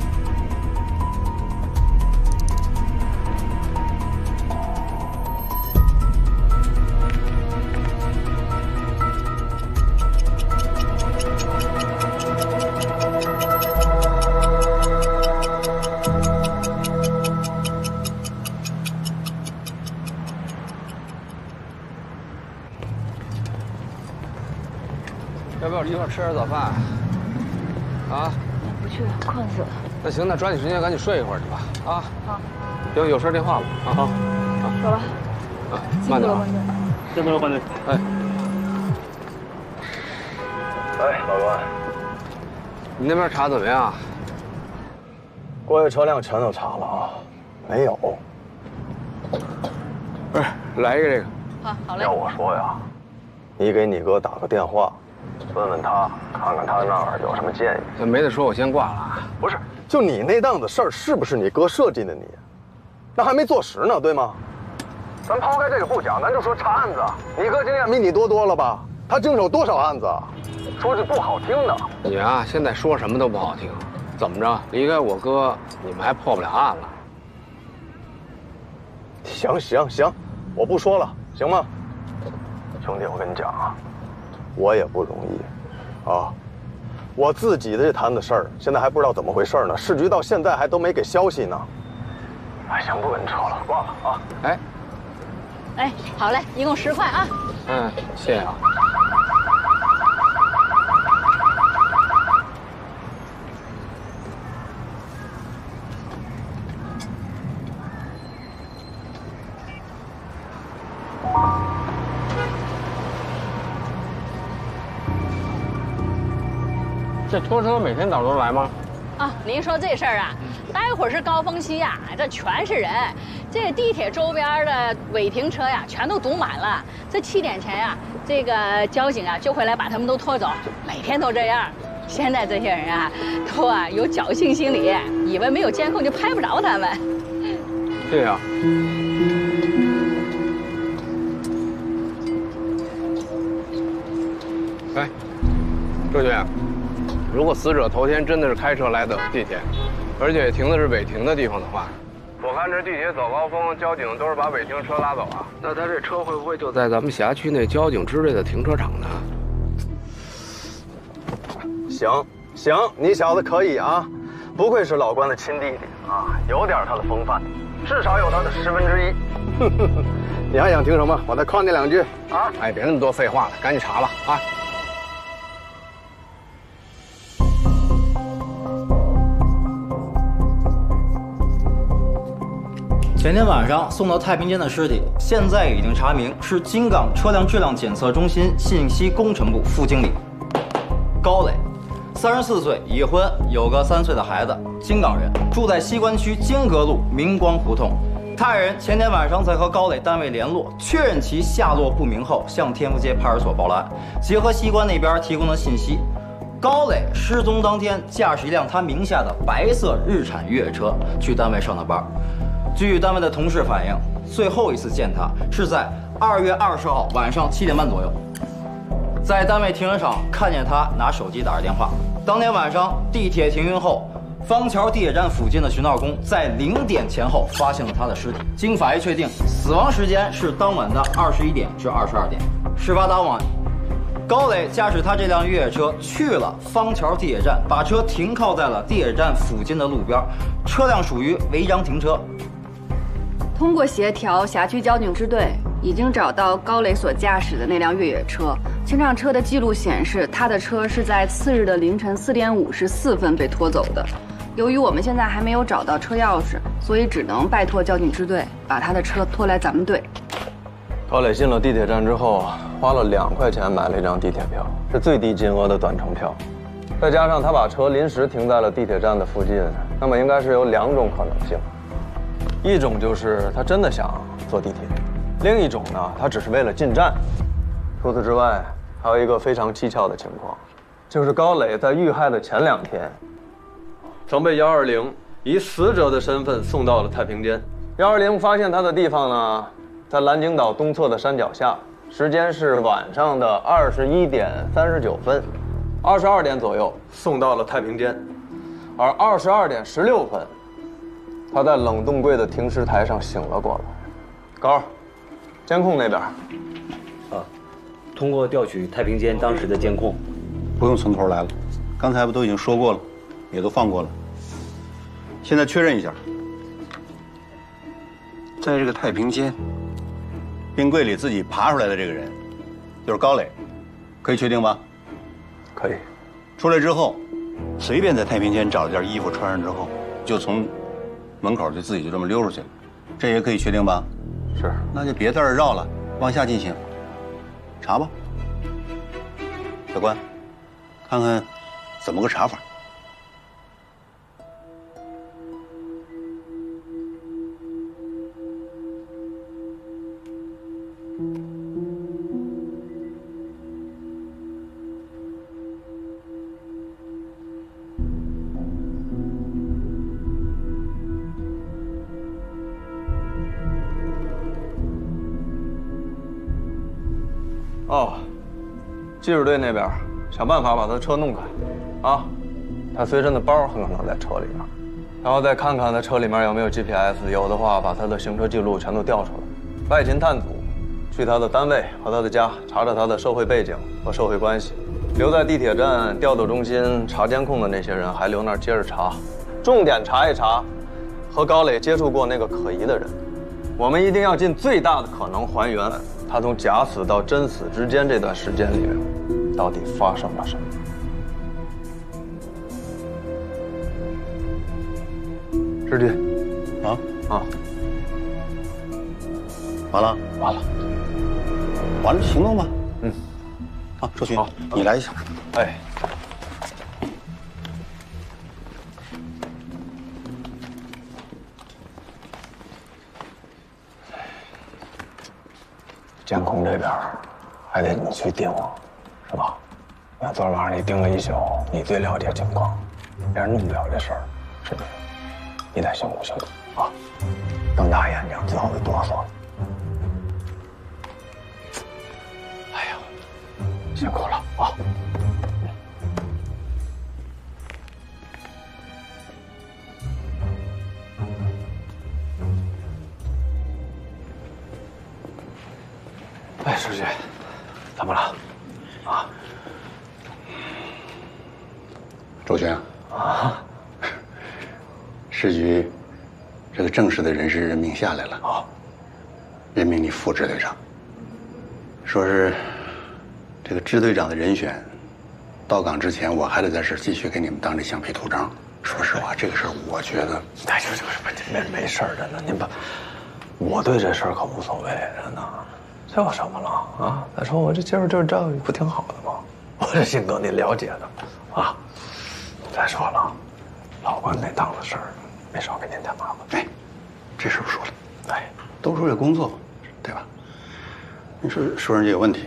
要不要一块吃点早饭？啊？不去了，困死了。那行，那抓紧时间赶紧睡一会儿去吧。啊。好。行，有事电话吧。啊，好，走了。啊，慢点啊。先走了，关队。哎。哎，老关，你那边查怎么样？过夜车辆全都查了啊，没有。不是，来一个这个。啊，好嘞。要我说呀，你给你哥打个电话，问问他，看看他那儿有什么建议。那没得说，我先挂了啊。不是，就你那档子事儿，是不是你哥设计的你？那还没坐实呢，对吗？咱抛开这个不讲，咱就说查案子，你哥经验比你多了吧？他经手多少案子？说句不好听的，你啊，现在说什么都不好听。怎么着？离开我哥，你们还破不了案了？行，我不说了，行吗？兄弟，我跟你讲啊，我也不容易，啊，我自己的这摊子事儿，现在还不知道怎么回事呢。市局到现在还都没给消息呢。哎，行，不跟你扯了，挂了啊。哎，好嘞，一共10块啊。嗯，谢谢啊。这拖车每天早上都来吗？啊，您说这事儿啊，待会儿是高峰期呀，这全是人，这地铁周边的违停车呀，全都堵满了。这7点前呀，这个交警啊就会来把他们都拖走，每天都这样。现在这些人啊，都有侥幸心理，以为没有监控就拍不着他们。对呀。哎，周局。如果死者头天真的是开车来的地铁，而且停的是违停的地方的话，我看这地铁早高峰，交警都是把违停车拉走啊。那他这车会不会就在咱们辖区内交警支队的停车场呢？行，你小子可以啊，不愧是老关的亲弟弟啊，有点他的风范，至少有他的1/10。你还想听什么？我再夸你2句啊！哎，别那么多废话了，赶紧查吧啊！前天晚上送到太平间的尸体，现在已经查明是京港车辆质量检测中心信息工程部副经理高磊，34岁，已婚，有个3岁的孩子，京港人，住在西关区金阁路明光胡同。他人前天晚上才和高磊单位联络，确认其下落不明后，向天福街派出所报了案。结合西关那边提供的信息，高磊失踪当天驾驶一辆他名下的白色日产越野车去单位上的班。据单位的同事反映，最后一次见他是在2月20号晚上7点半左右，在单位停车场看见他拿手机打着电话。当天晚上地铁停运后，方桥地铁站附近的巡道工在0点前后发现了他的尸体。经法医确定，死亡时间是当晚的21点至22点。事发当晚，高磊驾驶他这辆越野车去了方桥地铁站，把车停靠在了地铁站附近的路边，车辆属于违章停车。通过协调，辖区交警支队已经找到高磊所驾驶的那辆越野车。清账车的记录显示，他的车是在次日的凌晨4点54分被拖走的。由于我们现在还没有找到车钥匙，所以只能拜托交警支队把他的车拖来咱们队。高磊进了地铁站之后，花了2块钱买了一张地铁票，是最低金额的短程票。再加上他把车临时停在了地铁站的附近，那么应该是有2种可能性。一种就是他真的想坐地铁，另一种呢，他只是为了进站。除此之外，还有一个非常蹊跷的情况，就是高磊在遇害的前2天，曾被120以死者的身份送到了太平间。120发现他的地方呢，在蓝鲸岛东侧的山脚下，时间是晚上的21点39分，22点左右送到了太平间，而22点16分。他在冷冻柜的停尸台上醒了过来。高，监控那边。通过调取太平间当时的监控，不用从头来了，刚才不都已经说过了，也都放过了。现在确认一下，在这个太平间冰柜里自己爬出来的这个人，就是高磊，可以确定吧？可以。出来之后，随便在太平间找了件衣服穿上之后，就从门口就自己就这么溜出去了。这也可以确定吧？是。那就别在这儿绕了，往下进行。查吧。小关，看看怎么个查法。哦，技术队那边想办法把他车弄开，啊，他随身的包很可能在车里面，然后再看看他车里面有没有 GPS， 有的话把他的行车记录全都调出来。外勤探组去他的单位和他的家，查查他的社会背景和社会关系。留在地铁站调度中心查监控的那些人还留那儿接着查，重点查一查和高磊接触过那个可疑的人。我们一定要尽最大的可能还原他从假死到真死之间这段时间里面到底发生了什么。师弟，完了，完了，完了，行动吧。嗯，好，周群，你来一下。哎。监控这边还得你去盯，是吧？那昨天晚上你盯了一宿，你最了解情况，别人弄不了这事儿，是不是？你得辛苦辛苦啊！瞪大眼睛，最后就哆嗦了。哎呀，辛苦了啊！哎，书记，怎么了？啊？周全啊，市局这个正式的人事任命下来了啊，任命你副支队长。说是这个支队长的人选，到岗之前我还得在这继续给你们当这橡皮图章。说实话，这个事儿我觉得，哎，就是没事儿，真的，您把，我对这事儿可无所谓，真的。这有什么了啊？再说我这今儿这教育不挺好的吗？我这性格你了解的，啊。再说了，老关那档子事儿，没少给您添麻烦。哎，这事不说了。哎，都是为了工作，对吧？你说人家有问题，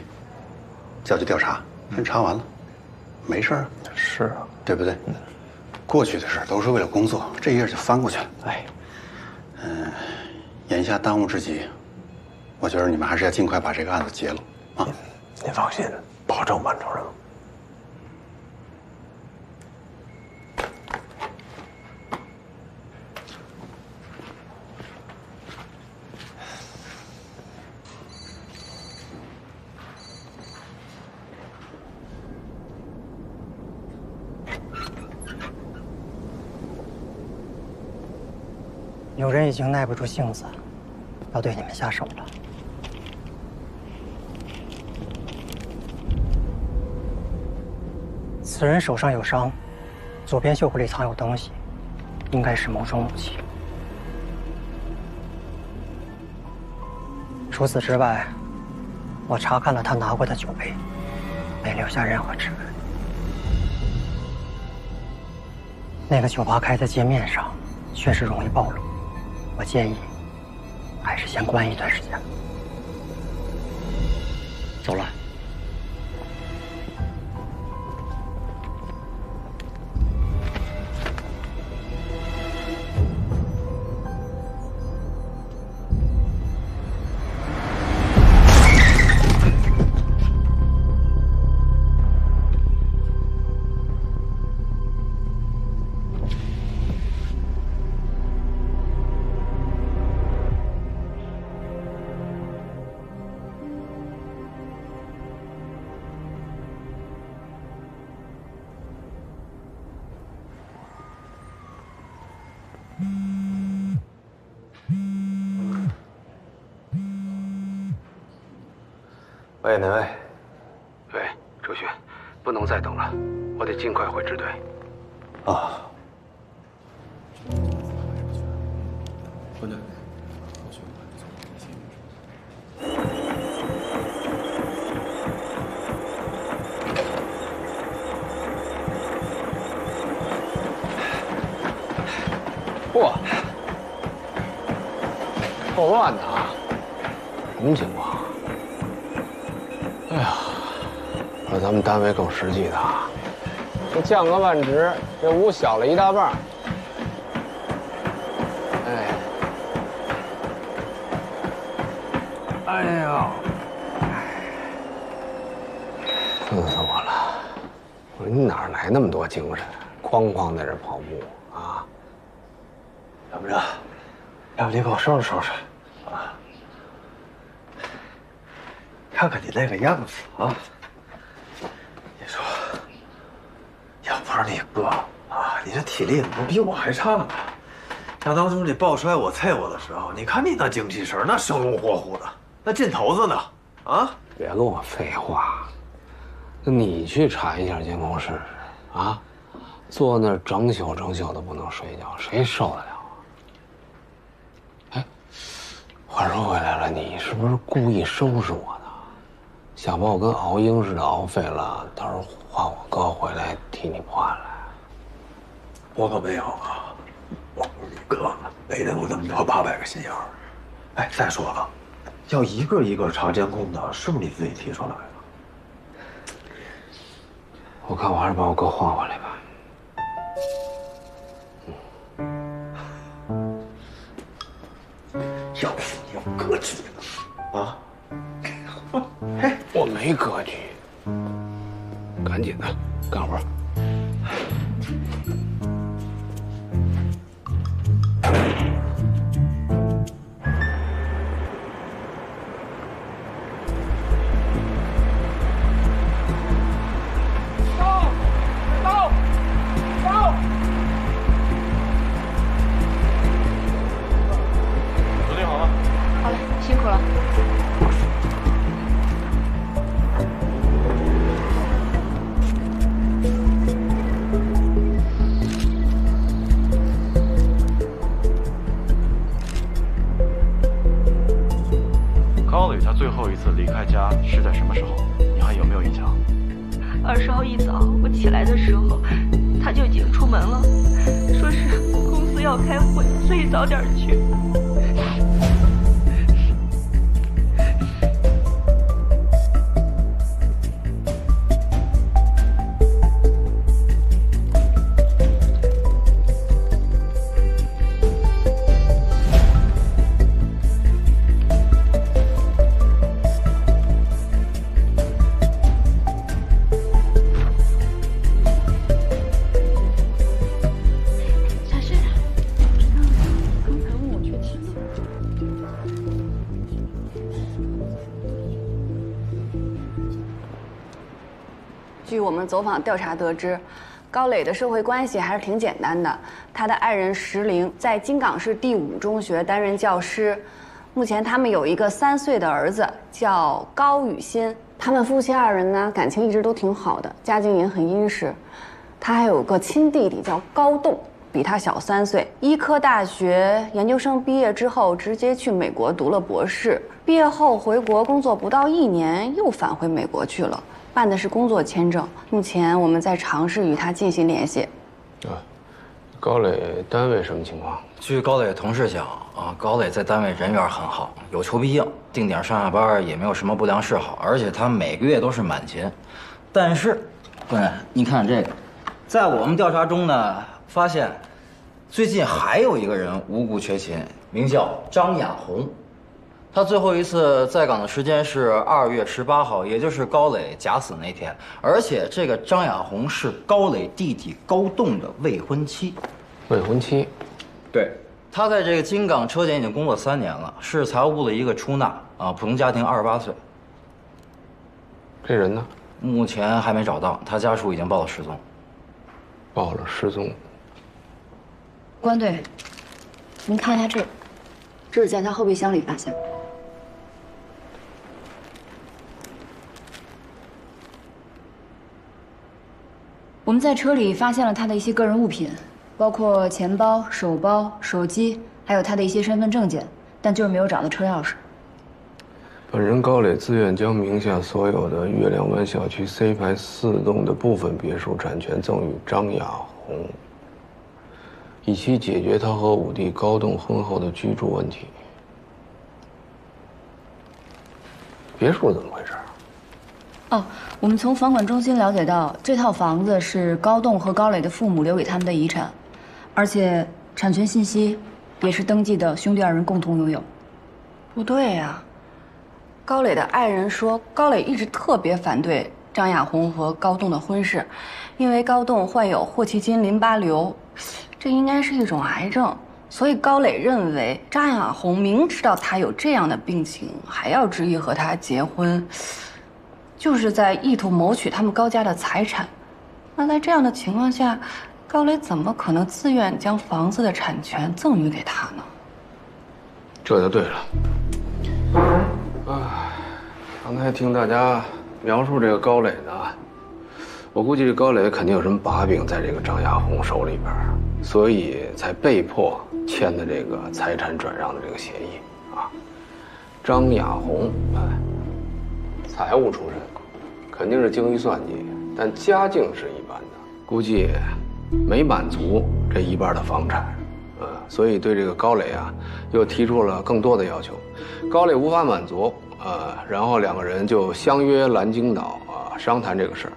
叫去调查，人查完了，没事啊。是啊，对不对？过去的事都是为了工作，这一页就翻过去了。哎，眼下当务之急。我觉得你们还是要尽快把这个案子结了啊！您放心，保证完成任务。有人已经耐不住性子，要对你们下手了。此人手上有伤，左边袖口里藏有东西，应该是某种武器。除此之外，我查看了他拿过的酒杯，没留下任何指纹。那个酒吧开在街面上，确实容易暴露。我建议，还是先关一段时间。走了。喂，哪位？喂，周迅，不能再等了，我得尽快回支队。啊。关队，错乱呢？什么情况？哎呀，说咱们单位够实际的，这降个万职，这屋小了一大半。哎呀，困死我了！我说你哪来那么多精神，哐哐在这跑步啊？要不然，要不你给我收拾收拾啊？看看你那个样子啊！你说，要不是你哥啊，你这体力怎么比我还差呢？想当初你抱摔我、啐我的时候，你看你那精气神，那生龙活虎的。那劲头子呢？啊！别跟我废话，那你去查一下监控试试啊！坐那儿整宿的不能睡觉，谁受得了啊？哎，话说回来了，你是不是故意收拾我呢？想把我跟敖英似的熬废了，到时候换我哥回来替你破案来？我可没有啊！我不是你哥，没人有那么多800个心眼儿。哎，再说了。要一个一个查监控的，是不是你自己提出来的？我看我还是把我哥换回来吧。要不你有格局呢？啊？嘿，我没格局，赶紧的干活。最后一次离开家是在什么时候？你还有没有印象？20号一早我起来的时候，他就已经出门了，说是公司要开会，所以早点去。据我们走访调查得知，高磊的社会关系还是挺简单的。他的爱人石玲在金港市第5中学担任教师，目前他们有一个3岁的儿子，叫高宇欣。他们夫妻2人呢，感情一直都挺好的，家境也很殷实。他还有个亲弟弟叫高栋，比他小3岁，医科大学研究生毕业之后，直接去美国读了博士。毕业后回国工作不到1年，又返回美国去了。办的是工作签证，目前我们在尝试与他进行联系。高磊单位什么情况？据高磊同事讲啊，高磊在单位人缘很好，有求必应，定点上下班也没有什么不良嗜好，而且他每个月都是满勤。但是，你看这个，在我们调查中呢，发现最近还有一个人无故缺勤，名叫张亚红。他最后一次在岗的时间是2月18号，也就是高磊假死那天。而且这个张亚红是高磊弟弟高栋的未婚妻。未婚妻？对，他在这个金港车检已经工作3年了，是财务部的一个出纳啊，普通家庭，28岁。这人呢？目前还没找到，他家属已经报了失踪。报了失踪。关队，您看一下这个，这是在他后备箱里发现的。我们在车里发现了他的一些个人物品，包括钱包、手包、手机，还有他的一些身份证件，但就是没有找到车钥匙。本人高磊自愿将名下所有的月亮湾小区 C 排4栋的部分别墅产权赠与张亚红，以期解决他和5弟高栋婚后的居住问题。别墅怎么回事？哦，我们从房管中心了解到，这套房子是高栋和高磊的父母留给他们的遗产，而且产权信息也是登记的兄弟二人共同拥有。不对呀，高磊的爱人说，高磊一直特别反对张亚红和高栋的婚事，因为高栋患有霍奇金淋巴瘤，这应该是一种癌症。所以高磊认为张亚红明知道他有这样的病情，还要执意和他结婚，就是在意图谋取他们高家的财产。那在这样的情况下，高磊怎么可能自愿将房子的产权赠与给他呢？这就对了。刚才听大家描述这个高磊呢，我估计这高磊肯定有什么把柄在这个张亚红手里边，所以才被迫签的这个财产转让的这个协议啊。张亚红，财务出身，肯定是精于算计，但家境是一般的，估计没满足这一半的房产，所以对这个高磊啊，又提出了更多的要求。高磊无法满足，然后两个人就相约蓝鲸岛商谈这个事儿，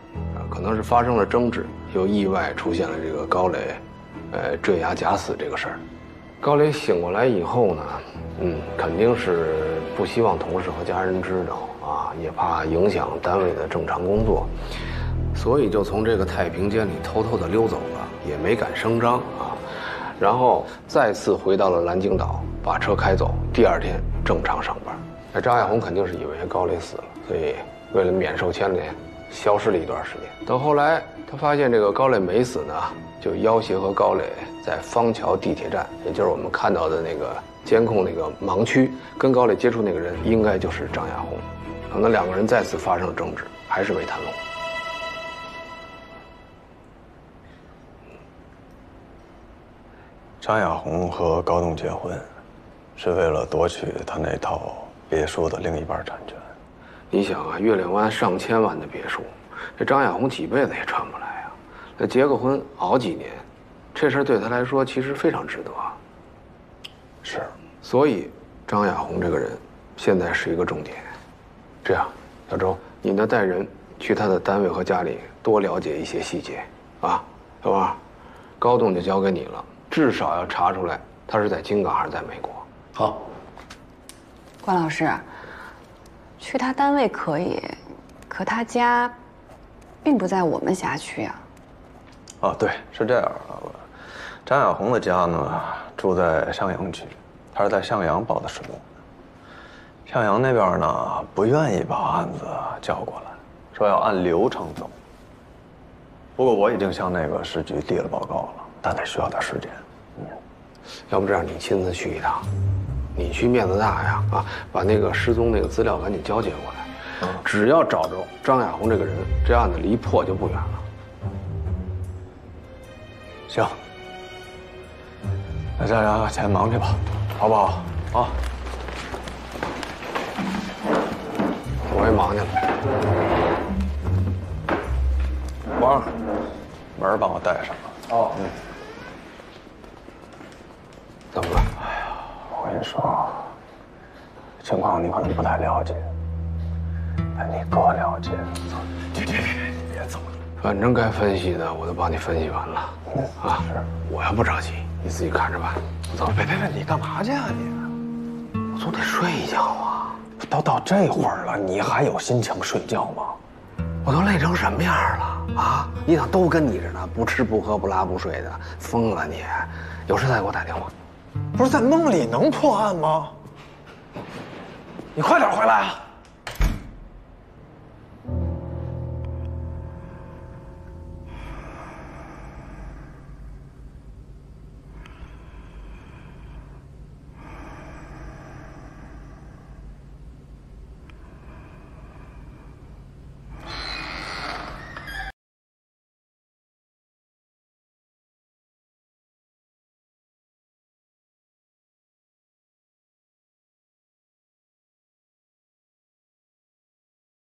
可能是发生了争执，又意外出现了这个高磊，坠崖假死这个事儿。高磊醒过来以后呢，肯定是不希望同事和家人知道啊，也怕影响单位的正常工作，所以就从这个太平间里偷偷的溜走了，也没敢声张啊。然后再次回到了蓝鲸岛，把车开走，第二天正常上班。那张亚红肯定是以为高磊死了，所以为了免受牵连，消失了一段时间。到后来，他发现这个高磊没死呢，就要挟和高磊在芳桥地铁站，也就是我们看到的那个监控那个盲区，跟高磊接触那个人应该就是张亚红。可能两个人再次发生了争执，还是没谈拢。张亚红和高栋结婚，是为了夺取他那套别墅的另一半产权。你想啊，月亮湾上千万的别墅，这张亚红几辈子也穿不来啊。那结个婚熬几年，这事儿对他来说其实非常值得啊。是，所以张亚红这个人现在是一个重点。这样，小周，你呢带人去他的单位和家里多了解一些细节啊。小王，高栋就交给你了。至少要查出来他是在京港还是在美国。好，关老师，去他单位可以，可他家并不在我们辖区啊。哦，对，是这样啊。张亚红的家呢住在襄阳区，他是在襄阳报的失踪。襄阳那边呢不愿意把案子叫过来，说要按流程走。不过我已经向那个市局递了报告了，但得需要点时间。要不这样，你亲自去一趟，你去面子大呀啊！把那个失踪那个资料赶紧交接过来。只要找着张亚红这个人，这案子离破就不远了。行，那大家先忙去吧，好不好？啊！我也忙去了。王，门帮我带上吧。哦。怎么了？哎呀，我跟你说，情况你可能不太了解，但你哥了解。别，你别走了。反正该分析的我都帮你分析完了。啊，是。我要不着急，你自己看着办。我走。别，你干嘛去啊你？我总得睡一觉啊。都到这会儿了，你还有心情睡觉吗？我都累成什么样了啊！你俩都跟你似的，不吃不喝不拉不睡的，疯了你！有事再给我打电话。不是在梦里能破案吗？你快点回来啊！